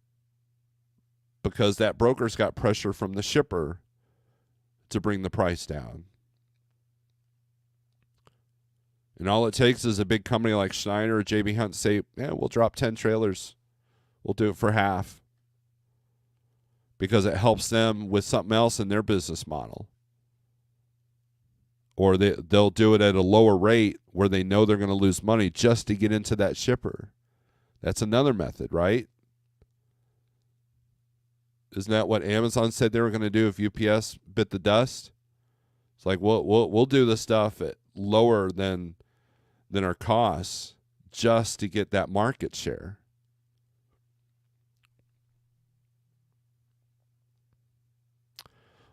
because that broker's got pressure from the shipper to bring the price down. And all it takes is a big company like Schneider or JB Hunt to say, yeah, we'll drop 10 trailers. will do it for half because it helps them with something else in their business model. Or they'll do it at a lower rate where they know they're going to lose money just to get into that shipper. That's another method, right? Isn't that what Amazon said they were going to do if UPS bit the dust? It's like we'll do the stuff at lower than our costs just to get that market share.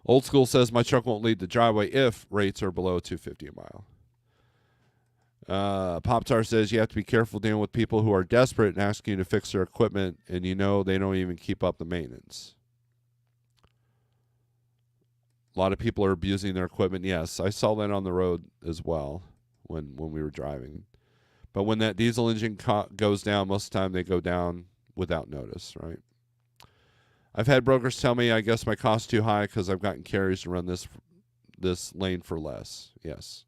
Old School says my truck won't leave the driveway if rates are below $250 a mile. Pop-Tar says you have to be careful dealing with people who are desperate and asking you to fix their equipment, and you know they don't even keep up the maintenance. A lot of people are abusing their equipment. Yes, I saw that on the road as well when we were driving. But when that diesel engine goes down, most of the time they go down without notice, right? I've had brokers tell me I guess my cost's too high because I've gotten carriers to run this lane for less. Yes.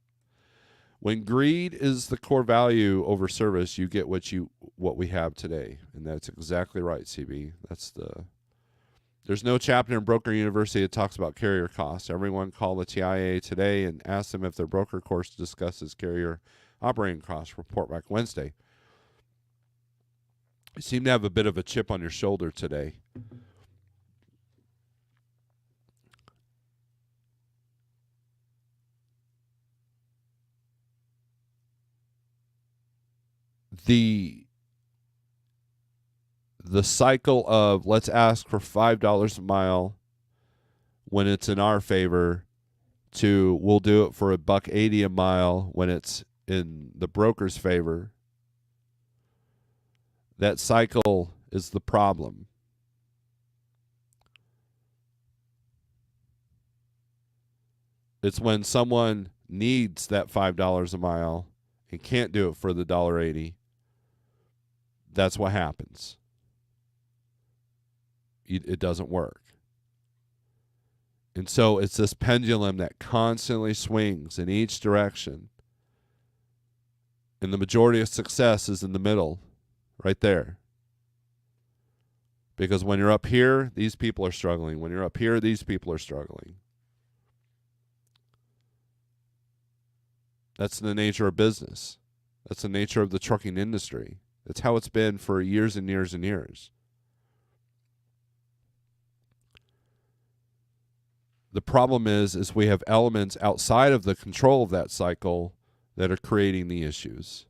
When greed is the core value over service, you get what we have today. And that's exactly right, CB. There's no chapter in Broker University that talks about carrier costs. Everyone call the TIA today and ask them if their broker course discusses carrier operating costs. Report back Wednesday. You seem to have a bit of a chip on your shoulder today. The cycle of let's ask for $5 a mile when it's in our favor to we'll do it for $1.80 a mile when it's in the broker's favor. That cycle is the problem. It's when someone needs that $5 a mile and can't do it for the $1.80. That's what happens. It doesn't work. And so it's this pendulum that constantly swings in each direction. And the majority of success is in the middle, right there. Because when you're up here, these people are struggling. When you're up here, these people are struggling. That's the nature of business. That's the nature of the trucking industry. That's how it's been for years and years and years. The problem is we have elements outside of the control of that cycle that are creating the issues.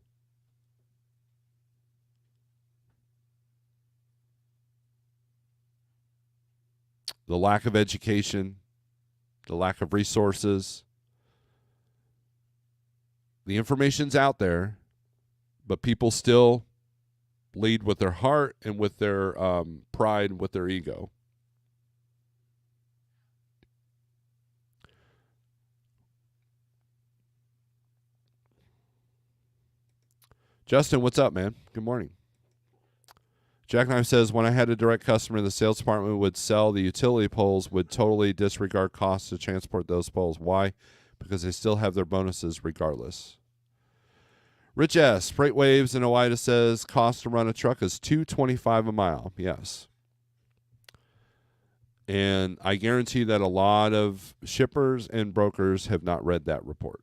The lack of education, the lack of resources. The information's out there, but people still lead with their heart and with their pride and with their ego. Justin, what's up, man? Good morning. Jackknife says, when I had a direct customer, the sales department would sell the utility poles, would totally disregard costs to transport those poles. Why? Because they still have their bonuses regardless. Rich S. Freight Waves in Oida says, cost to run a truck is $2.25 a mile. Yes. And I guarantee that a lot of shippers and brokers have not read that report.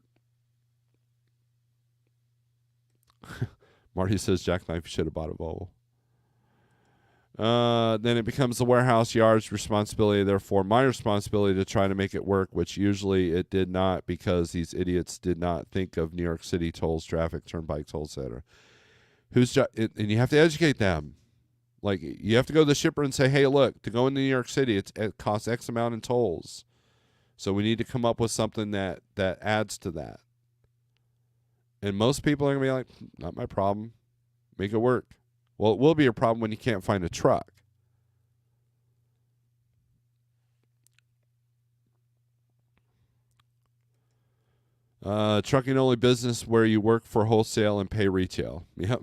Marty says Jackknife should have bought a Volvo. Then it becomes the warehouse yard's responsibility, therefore my responsibility to try to make it work, which usually it did not because these idiots did not think of New York City tolls, traffic, turnpike tolls, etc. And you have to educate them. Like, you have to go to the shipper and say, hey, look, to go into New York City, it costs X amount in tolls. So we need to come up with something that adds to that. And most people are going to be like, not my problem. Make it work. Well, it will be a problem when you can't find a truck. Trucking only business where you work for wholesale and pay retail. Yep.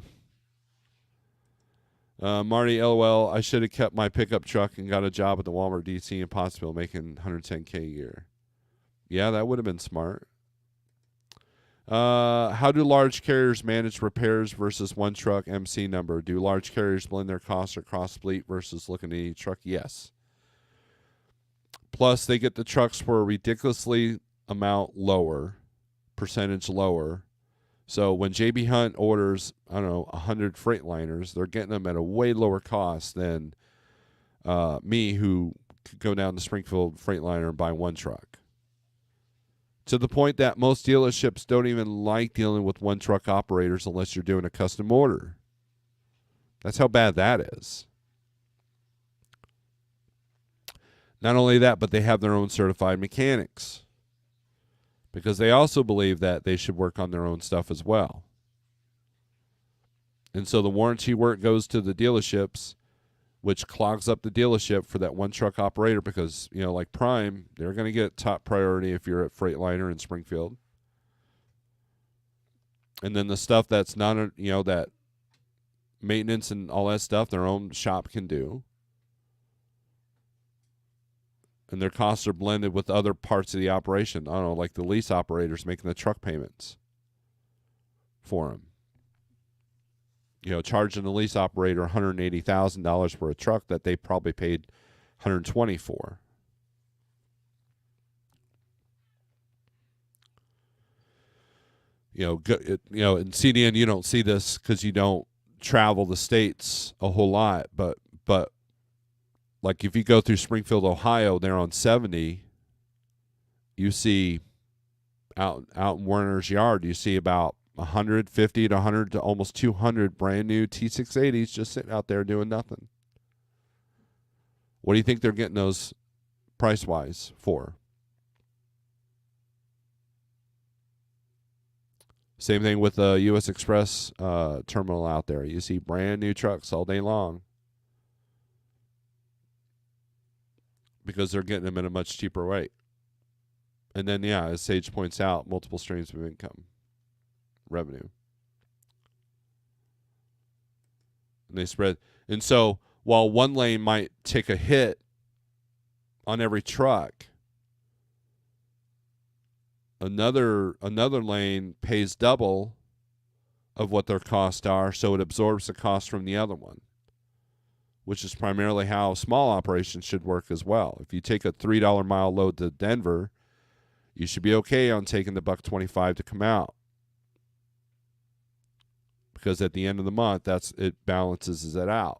Marty, LOL, I should have kept my pickup truck and got a job at the Walmart DC in Pottsville making $110K a year. Yeah, that would have been smart. How do large carriers manage repairs versus one truck MC number? Do large carriers blend their costs across fleet versus looking at each truck? Yes. Plus, they get the trucks for a ridiculously amount lower, percentage lower. So when JB Hunt orders, I don't know, 100 Freightliners, they're getting them at a way lower cost than me, who could go down to Springfield Freightliner and buy one truck. To the point that most dealerships don't even like dealing with one truck operators unless you're doing a custom order. That's how bad that is. Not only that, but they have their own certified mechanics, because they also believe that they should work on their own stuff as well. And so the warranty work goes to the dealerships, which clogs up the dealership for that one truck operator, because, like Prime, they're going to get top priority if you're at Freightliner in Springfield. And then the stuff that's not, that maintenance and all that stuff, their own shop can do. And their costs are blended with other parts of the operation. I don't know, like the lease operators making the truck payments for them. Charging the lease operator $180,000 for a truck that they probably paid $120,000 for. In CDN you don't see this because you don't travel the states a whole lot, but like if you go through Springfield, Ohio, they're on 70. You see out in Werner's Yard, you see about 150 to 100 to almost 200 brand new T680s just sitting out there doing nothing. What do you think they're getting those price-wise for? Same thing with the U.S. Express terminal out there. You see brand new trucks all day long because they're getting them at a much cheaper rate. And then, as Sage points out, multiple streams of income, revenue. And they spread. And so while one lane might take a hit on every truck, another lane pays double of what their costs are, so it absorbs the cost from the other one, which is primarily how small operations should work as well. If you take a $3 mile load to Denver, you should be okay on taking the $1.25 to come out, because at the end of the month, it balances it out.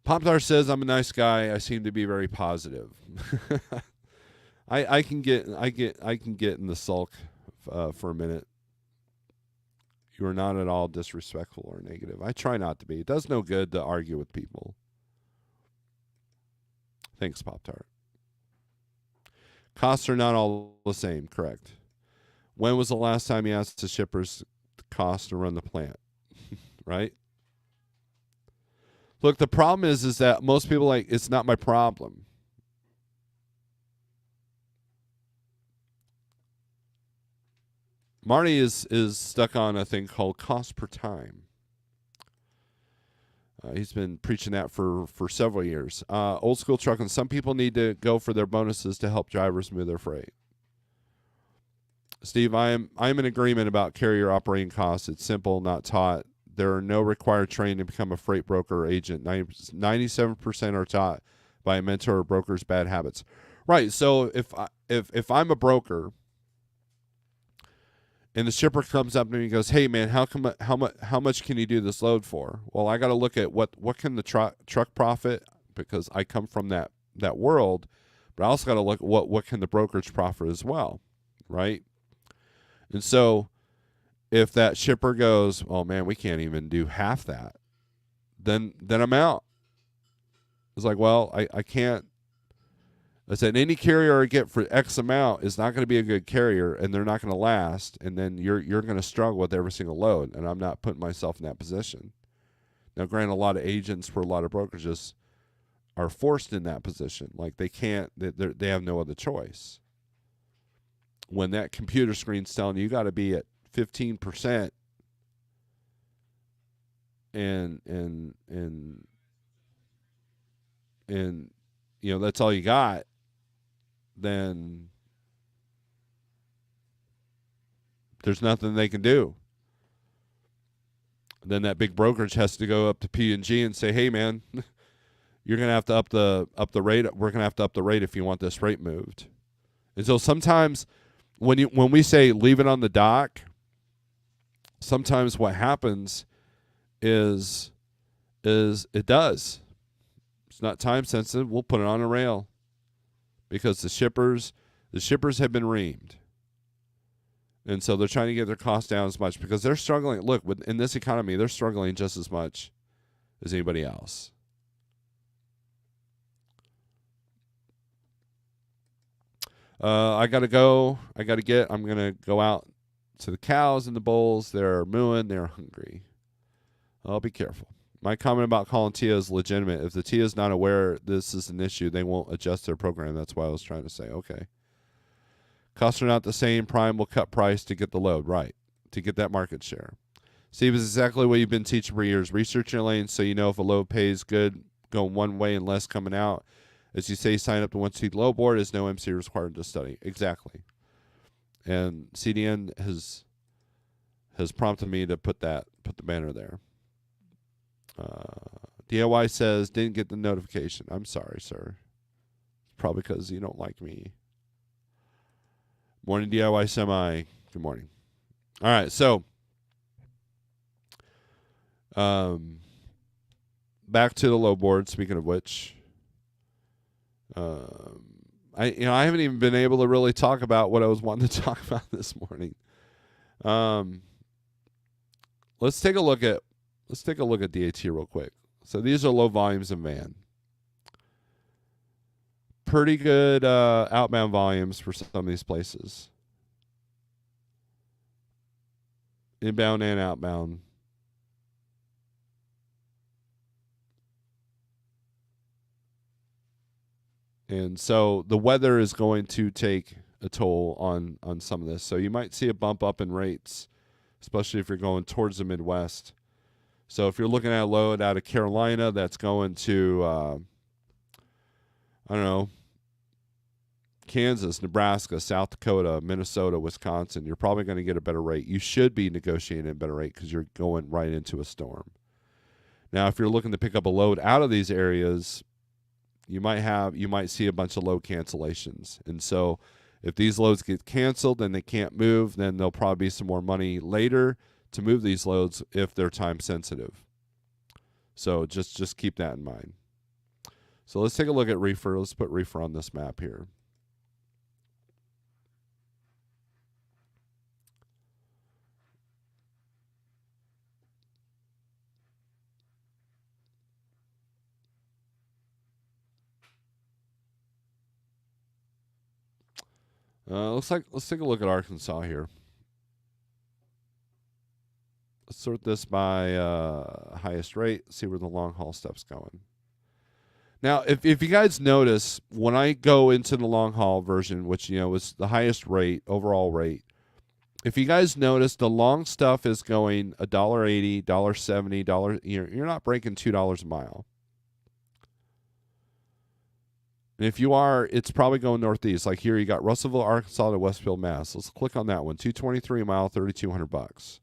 Popstar says, "I'm a nice guy. I seem to be very positive." I can get in the sulk for a minute. You are not at all disrespectful or negative. I try not to be. It does no good to argue with people. Thanks, Pop-Tart. Costs are not all the same, correct. When was the last time you asked the shippers the cost to run the plant? Right? Look, the problem is that most people it's not my problem. Marty is stuck on a thing called cost per time. He's been preaching that for several years. Old school trucking. Some people need to go for their bonuses to help drivers move their freight. Steve, I'm in agreement about carrier operating costs. It's simple, not taught. There are no required training to become a freight broker or agent. 97% are taught by a mentor or broker's bad habits. Right. So if I'm a broker, and the shipper comes up to me and goes, "Hey man, how much can you do this load for?" Well, I got to look at what can the truck profit, because I come from that world, but I also got to look at what can the brokerage profit as well, right? And so if that shipper goes, "Oh man, we can't even do half that," then I'm out. It's like, well, I can't. I said, any carrier I get for X amount is not going to be a good carrier, and they're not going to last, and then you're going to struggle with every single load, and I'm not putting myself in that position. Now, granted, a lot of agents for a lot of brokerages are forced in that position. Like they can't, they have no other choice. When that computer screen's telling you got to be at 15%, and and that's all you got, then there's nothing they can do. Then that big brokerage has to go up to P&G and say, "Hey, man, you're gonna have to up the rate. We're gonna have to up the rate if you want this rate moved." And so sometimes when we say leave it on the dock, sometimes what happens is it does. It's not time sensitive. We'll put it on a rail because the shippers have been reamed. And so they're trying to get their costs down as much because they're struggling. Look, in this economy, they're struggling just as much as anybody else. I got to go. I'm going to go out to the cows and the bulls. They're mooing. They're hungry. I'll be careful. My comment about calling TIA is legitimate. If the TIA is not aware this is an issue, they won't adjust their program. That's what I was trying to say. Okay. Costs are not the same. Prime will cut price to get the load, right, to get that market share. Steve, is exactly what you've been teaching for years. Research your lane so you know if a load pays good going one way and less coming out. As you say, sign up to one seat load board is no MC required to study. Exactly. And CDN has prompted me to put the banner there. DIY says, didn't get the notification. I'm sorry, sir. Probably because you don't like me. Morning, DIY Semi. Good morning. All right, so back to the low board. Speaking of which, I haven't even been able to really talk about what I was wanting to talk about this morning. Let's take a look at DAT real quick. So these are low volumes in van. Pretty good outbound volumes for some of these places. Inbound and outbound. And so the weather is going to take a toll on some of this. So you might see a bump up in rates, especially if you're going towards the Midwest. So if you're looking at a load out of Carolina that's going to, I don't know, Kansas, Nebraska, South Dakota, Minnesota, Wisconsin, you're probably going to get a better rate. You should be negotiating a better rate because you're going right into a storm. Now, if you're looking to pick up a load out of these areas, you might see a bunch of load cancellations. And so if these loads get canceled and they can't move, then there'll probably be some more money later to move these loads if they're time sensitive. So just keep that in mind. So let's take a look at reefer. Let's put reefer on this map here. Let's take a look at Arkansas here. Let's sort this by highest rate, see where the long haul stuff's going. Now, if you guys notice, when I go into the long haul version, which was the highest rate, overall rate, if you guys notice, the long stuff is going $1.80, $1.70, you're not breaking $2 a mile. And if you are, it's probably going northeast. Like here, you got Russellville, Arkansas to Westfield, Mass. Let's click on that one. $2.23 a mile, $3,200.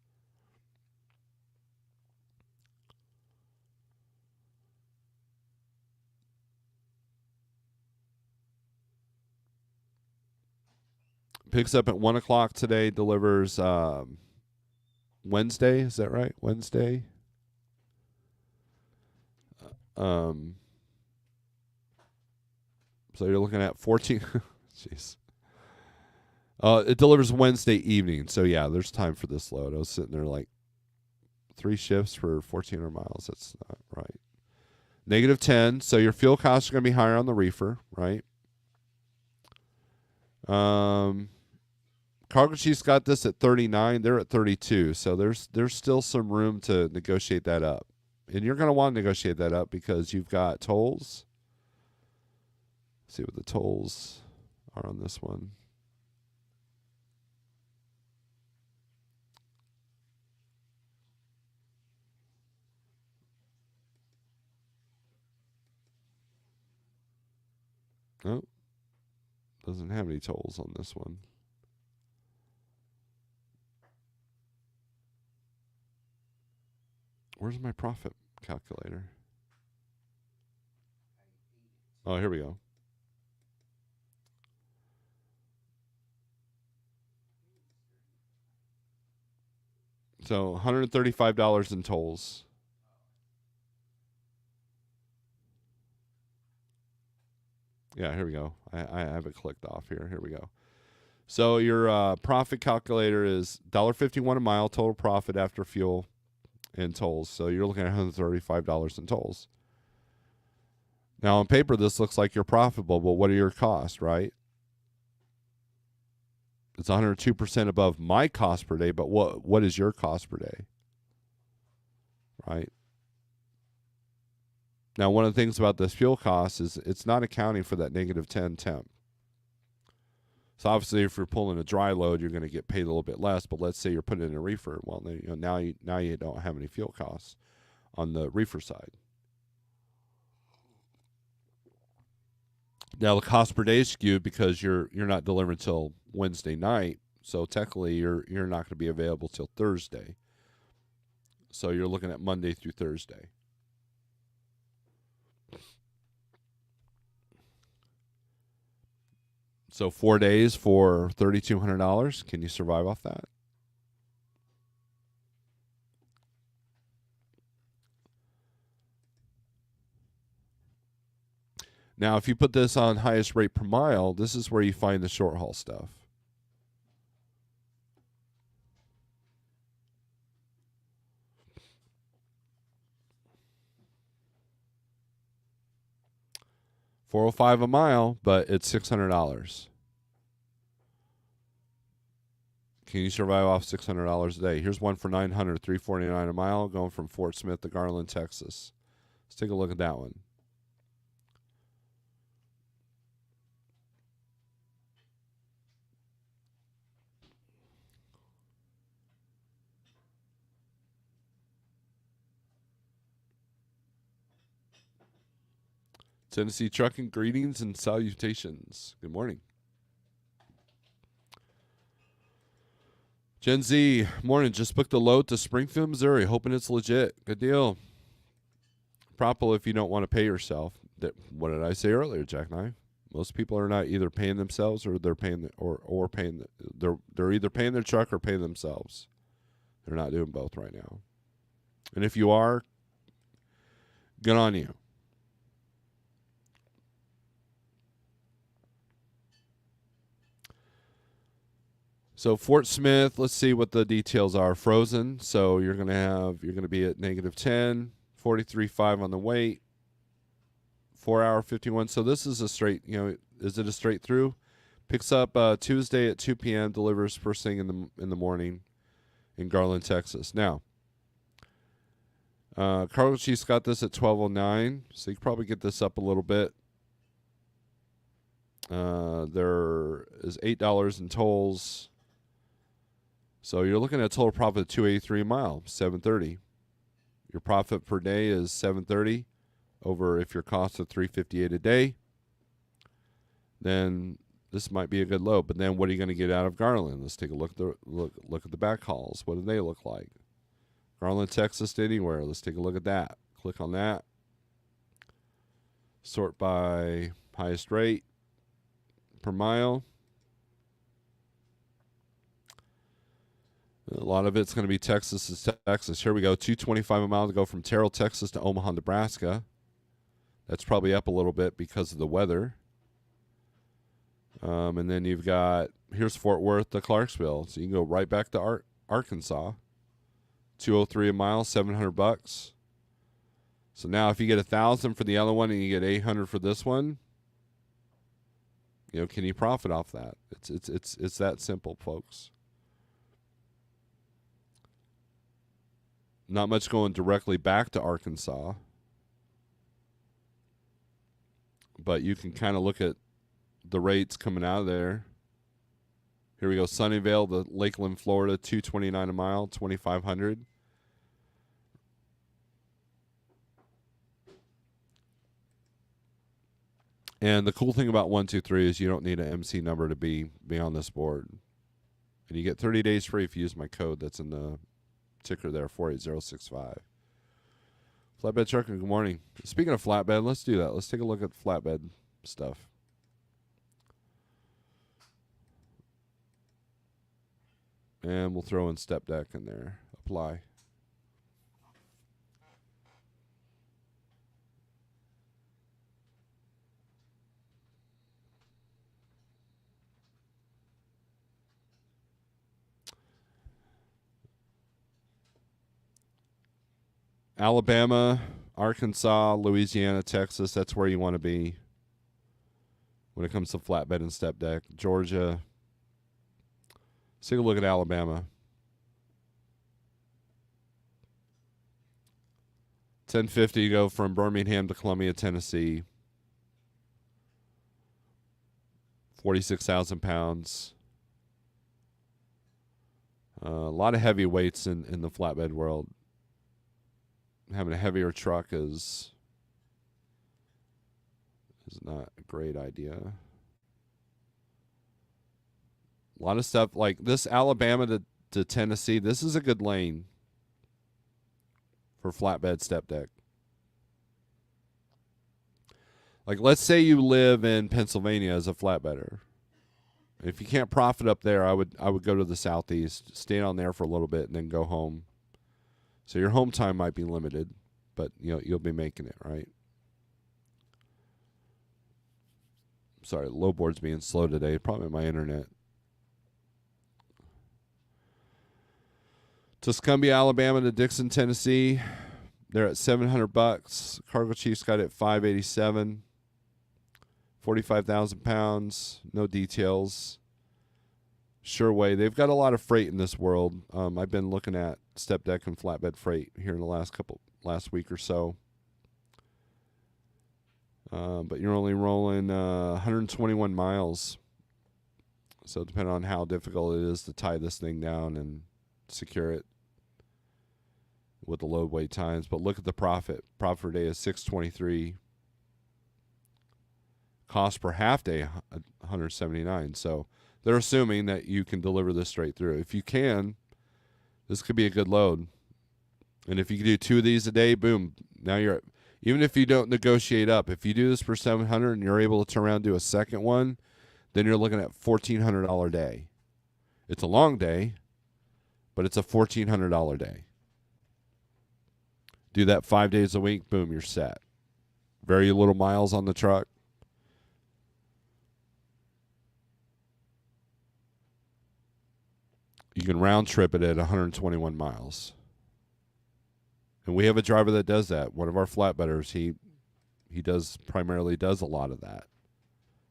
Picks up at 1 o'clock today. Delivers Wednesday. Is that right? Wednesday. So you're looking at 14. Jeez. It delivers Wednesday evening. So, yeah, there's time for this load. I was sitting there like 3 shifts for 1,400 miles. That's not right. -10. So your fuel costs are going to be higher on the reefer, right? Cargo Chief's got this at 39. They're at 32. So there's still some room to negotiate that up. And you're going to want to negotiate that up because you've got tolls. See what the tolls are on this one. Oh, doesn't have any tolls on this one. Where's my profit calculator? Oh, here we go. So $135 in tolls. Yeah, here we go. I have it clicked off here. Here we go. So your profit calculator is $1.51 a mile total profit after fuel and tolls. So you're looking at $135 in tolls. Now on paper, this looks like you're profitable, but what are your costs, right? It's 102% above my cost per day, but what is your cost per day, right? Now, one of the things about this fuel cost is it's not accounting for that negative 10 temp. So obviously, if you're pulling a dry load, you're going to get paid a little bit less. But let's say you're putting in a reefer. Well, now you don't have any fuel costs on the reefer side. Now the cost per day is skewed because you're not delivering until Wednesday night. So technically, you're not going to be available till Thursday. So you're looking at Monday through Thursday. So 4 days for $3,200. Can you survive off that? Now, if you put this on highest rate per mile, this is where you find the short haul stuff. $405 a mile, but it's $600. Can you survive off $600 a day? Here's one for $900, $349 a mile, going from Fort Smith to Garland, Texas. Let's take a look at that one. Tennessee Trucking, greetings and salutations. Good morning. Gen Z, morning. Just booked a load to Springfield, Missouri. Hoping it's legit. Good deal. Probably if you don't want to pay yourself. What did I say earlier, Jackknife? Most people are not either paying themselves or they're paying they're either paying their truck or paying themselves. They're not doing both right now. And if you are, good on you. So Fort Smith, let's see what the details are. Frozen, so you're gonna be at -10, 43.5 on the weight, 4 hour 51. So this is a straight. Is it a straight through? Picks up Tuesday at 2 p.m. Delivers first thing in the morning in Garland, Texas. Now, Cargo Chief's got this at 12:09, so you can probably get this up a little bit. There is $8 in tolls. So you're looking at a total profit of $283 a mile, $730. Your profit per day is $730 over if your cost of $358 a day. Then this might be a good load. But then what are you going to get out of Garland? Let's take a look at the back hauls. What do they look like? Garland, Texas to anywhere. Let's take a look at that. Click on that. Sort by highest rate per mile. A lot of it's going to be Texas to Texas. Here we go. $225 a mile to go from Terrell, Texas to Omaha, Nebraska. That's probably up a little bit because of the weather. And then you've got, here's Fort Worth to Clarksville. So you can go right back to Arkansas. $203 a mile, $700. So now if you get $1,000 for the other one and you get $800 for this one, can you profit off that? It's that simple, folks. Not much going directly back to Arkansas. But you can kind of look at the rates coming out of there. Here we go. Sunnyvale to Lakeland, Florida, $229 a mile, $2,500. And the cool thing about 123 is you don't need an MC number to be on this board. And you get 30 days free if you use my code that's in the ticker there, 48065. Flatbed Trucking, good morning. Speaking of flatbed, let's do that. Let's take a look at flatbed stuff. And we'll throw in step deck in there. Apply. Alabama, Arkansas, Louisiana, Texas, that's where you want to be when it comes to flatbed and step deck. Georgia. Let's take a look at Alabama. 1050 to go from Birmingham to Columbia, Tennessee. 46,000 pounds. A lot of heavy weights in the flatbed world. Having a heavier truck is not a great idea. A lot of stuff like this Alabama to Tennessee, this is a good lane for flatbed step deck. Like, let's say you live in Pennsylvania as a flatbedder. If you can't profit up there, I would go to the southeast, stay on there for a little bit, and then go home. So your home time might be limited, but you'll be making it, right? Sorry, the low board's being slow today. Probably my internet. Tuscumbia, Alabama to Dixon, Tennessee. They're at $700. Cargo Chiefs got it at $587. 45,000 pounds. No details. Sure way. They've got a lot of freight in this world. I've been looking at step deck and flatbed freight here in the last week or so. But you're only rolling 121 miles. So depending on how difficult it is to tie this thing down and secure it with the load weight times. But look at the profit. Profit per day is $623. Cost per half day, $179. So they're assuming that you can deliver this straight through. If you can, this could be a good load. And if you can do 2 of these a day, boom, now you're, even if you don't negotiate up, if you do this for $700 and you're able to turn around and do a second one, then you're looking at $1,400 day. It's a long day, but it's a $1,400 day. Do that 5 days a week, boom, you're set. Very little miles on the truck. You can round trip it at 121 miles. And we have a driver that does that. One of our flatbedders, he primarily does a lot of that.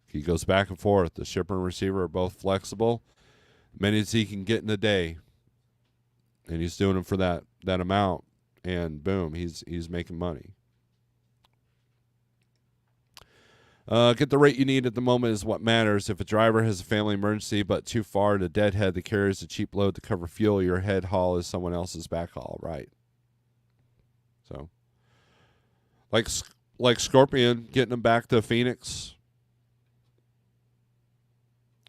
He goes back and forth. The shipper and receiver are both flexible. Many as he can get in a day. And he's doing them for that amount. And boom, he's making money. Get the rate you need at the moment is what matters. If a driver has a family emergency but too far to deadhead that carries a cheap load to cover fuel, your head haul is someone else's back haul, right? So, like Scorpion, getting him back to Phoenix.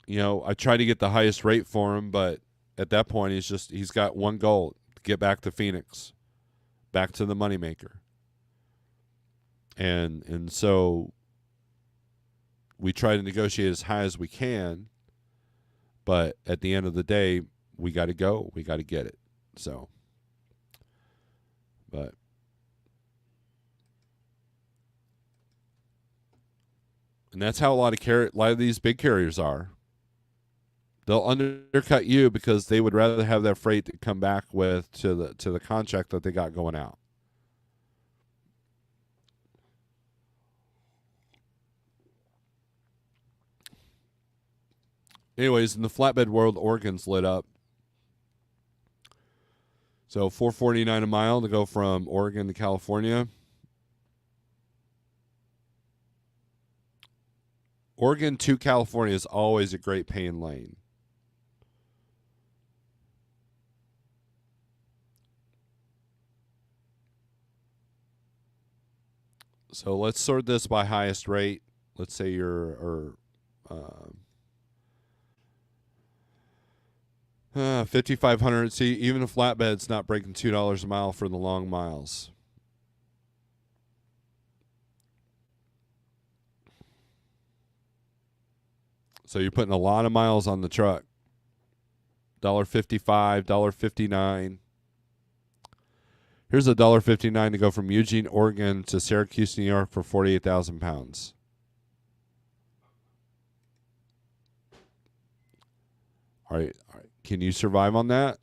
I tried to get the highest rate for him, but at that point he's got one goal: to get back to Phoenix, back to the moneymaker. And so we try to negotiate as high as we can, but at the end of the day, we got to go. We got to get it. So, but and that's how a lot of these big carriers are. They'll undercut you because they would rather have that freight to come back with to the contract that they got going out. Anyways, in the flatbed world, Oregon's lit up. So $4.49 a mile to go from Oregon to California. Oregon to California is always a great paying lane. So let's sort this by highest rate. let's say you're 5,500. See, even a flatbed's not breaking $2 a mile for the long miles. So you're putting a lot of miles on the truck. $1.55, $1.59. Here's $1.59 to go from Eugene, Oregon to Syracuse, New York for 48,000 pounds. All right. Can you survive on that?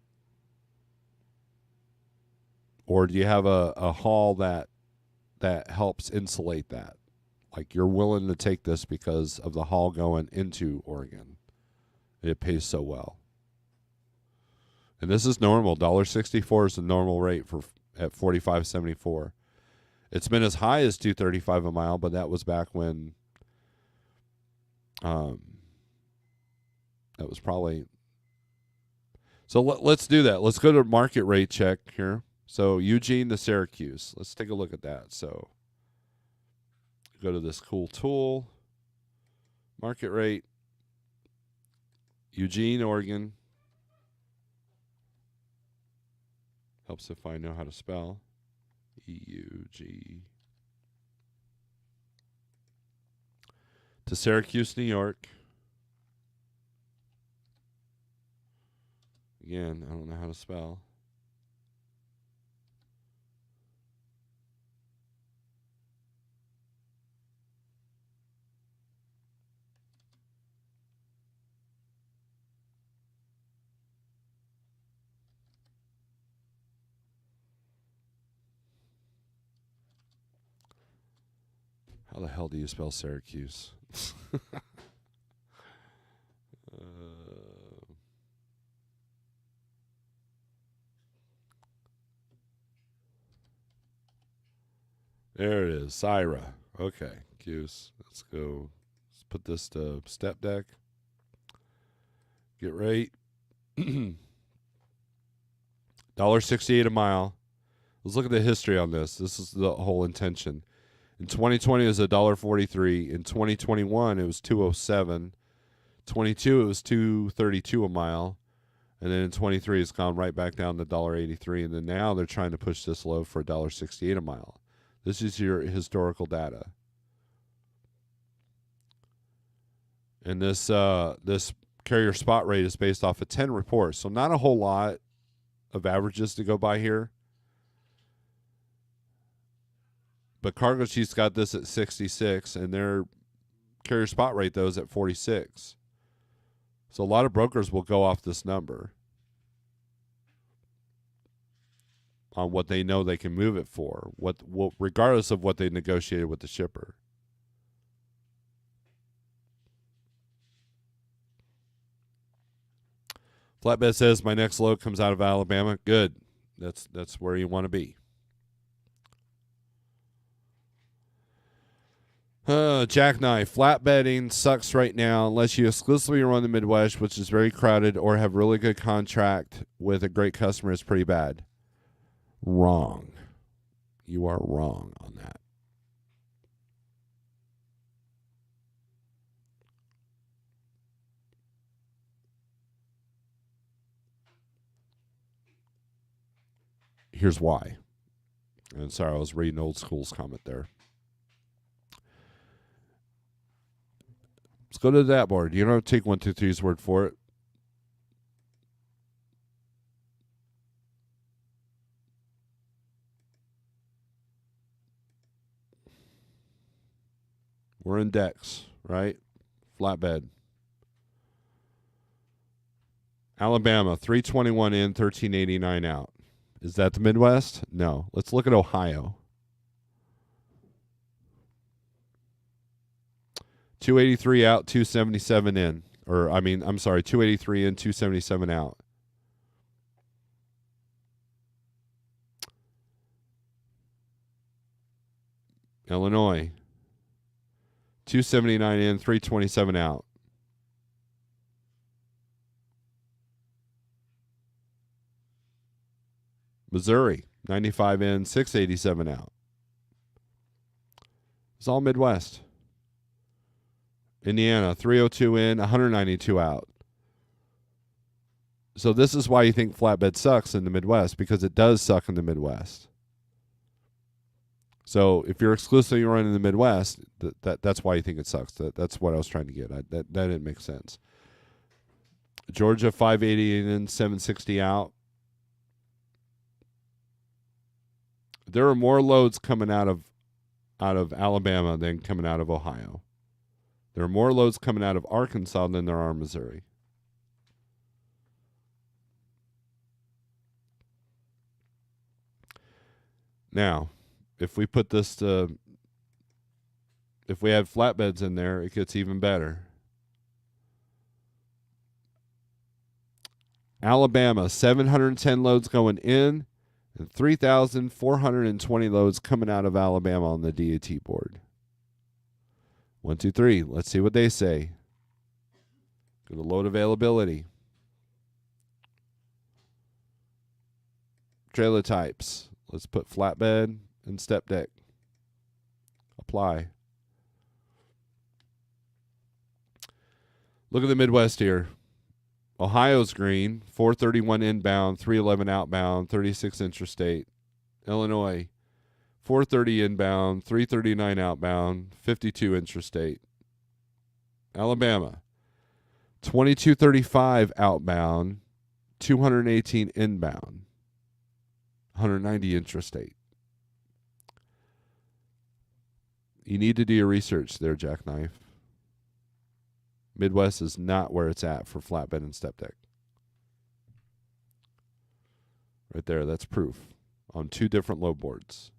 Or do you have a haul that helps insulate that? Like you're willing to take this because of the haul going into Oregon. It pays so well. And this is normal. $1.64 is the normal rate at 45.74. It's been as high as $2.35 a mile, but that was back when that was probably. So let's do that. Let's go to market rate check here. So Eugene to Syracuse. Let's take a look at that. So go to this cool tool. Market rate. Eugene, Oregon. Helps if I know how to spell. E-U-G. To Syracuse, New York. Again, I don't know how to spell. How the hell do you spell Syracuse? There it is. Syra. Okay. Cuse. Let's go. Let's put this to step deck. Get rate. $1.68 a mile. Let's look at the history on this. This is the whole intention. In 2020, it was $1.43. In 2021, it was $2.07. 22, it was $2.32 a mile. And then in 23, it's gone right back down to $1.83. And then now they're trying to push this low for $1.68 a mile. This is your historical data. And this carrier spot rate is based off of 10 reports. So not a whole lot of averages to go by here. But Cargo Chief's got this at 66, and their carrier spot rate, though, is at 46. So a lot of brokers will go off this number on what they know they can move it for, regardless of what they negotiated with the shipper. Flatbed says my next load comes out of Alabama. Good. That's where you want to be. Jackknife. Flatbedding sucks right now unless you exclusively run the Midwest, which is very crowded, or have really good contract with a great customer. It's pretty bad. Wrong. You are wrong on that. Here's why. And sorry, I was reading Old School's comment there. Let's go to that board. You don't have to take 123's word for it. We're in Dex, right? Flatbed. Alabama, 321 in, 1389 out. Is that the Midwest? No. Let's look at Ohio. 283 out, 277 in. I'm sorry, 283 in, 277 out. Illinois, 279 in, 327 out. Missouri, 95 in, 687 out. It's all Midwest. Indiana, 302 in, 192 out. So this is why you think flatbed sucks in the Midwest, because it does suck in the Midwest. So if you're exclusively running the Midwest, that's why you think it sucks. That's what I was trying to get. That didn't make sense. Georgia, 580 in, 760 out. There are more loads coming out of Alabama than coming out of Ohio. There are more loads coming out of Arkansas than there are Missouri. Now, if we put this to, if we had flatbeds in there, it gets even better. Alabama, 710 loads going in and 3,420 loads coming out of Alabama on the DAT board. 1, 2, 3. Let's see what they say. Go to load availability. Trailer types. Let's put flatbed and step deck. Apply. Look at the Midwest here. Ohio's green, 431 inbound, 311 outbound, 36 intrastate. Illinois, 430 inbound, 339 outbound, 52 intrastate. Alabama, 2235 outbound, 218 inbound, 190 intrastate. You need to do your research there, Jackknife. Midwest is not where it's at for flatbed and step deck. Right there, that's proof on 2 different load boards.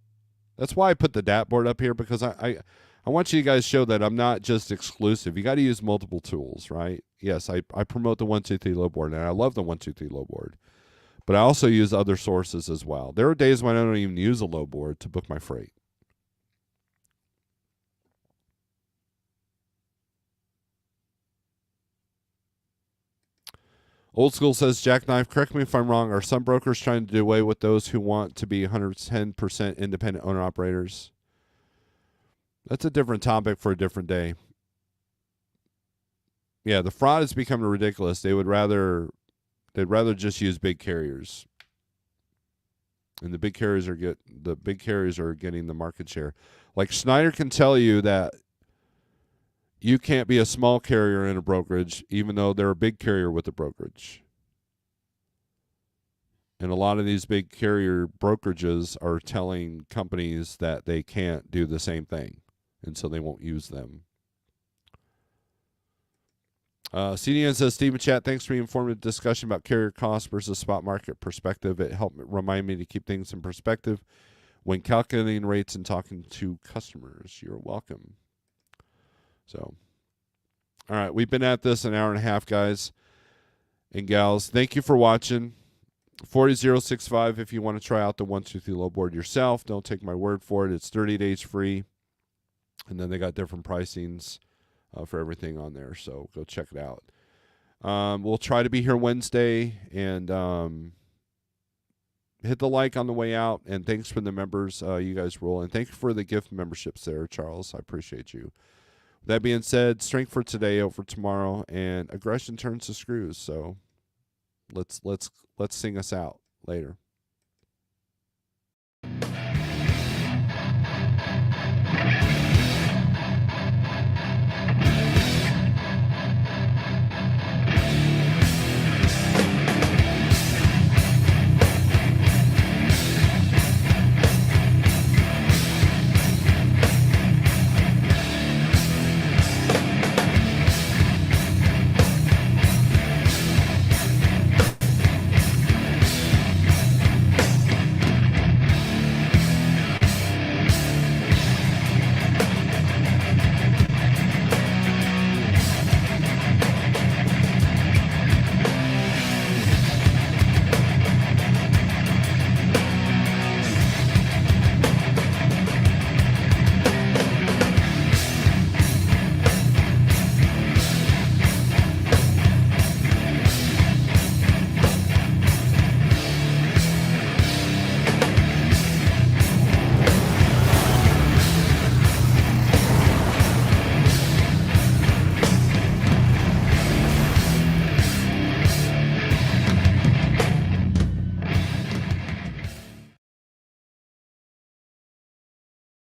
That's why I put the DAT board up here, because I want you guys to show that I'm not just exclusive. You got to use multiple tools, right? Yes, I promote the 123 load board, and I love the 123 load board, but I also use other sources as well. There are days when I don't even use a load board to book my freight. Old School says, Jackknife, correct me if I'm wrong, are some brokers trying to do away with those who want to be 110% independent owner-operators? That's a different topic for a different day. Yeah, the fraud is becoming ridiculous. They'd rather just use big carriers. And the big carriers are getting the market share. Like Schneider can tell you that you can't be a small carrier in a brokerage, even though they're a big carrier with a brokerage. And a lot of these big carrier brokerages are telling companies that they can't do the same thing, and so they won't use them. CDN says, Steve and Chat, thanks for the informative discussion about carrier cost versus spot market perspective. It helped remind me to keep things in perspective when calculating rates and talking to customers. You're welcome. So, all right, we've been at this an hour and a half, guys and gals. Thank you for watching. 40065 if you want to try out the 123 low board yourself. Don't take my word for it. It's 30 days free. And then they got different pricings for everything on there. So go check it out. We'll try to be here Wednesday, and hit the like on the way out. And thanks for the members. You guys rule. And thank you for the gift memberships there, Charles. I appreciate you. That being said, strength for today, over tomorrow, and aggression turns to screws. So let's sing us out later.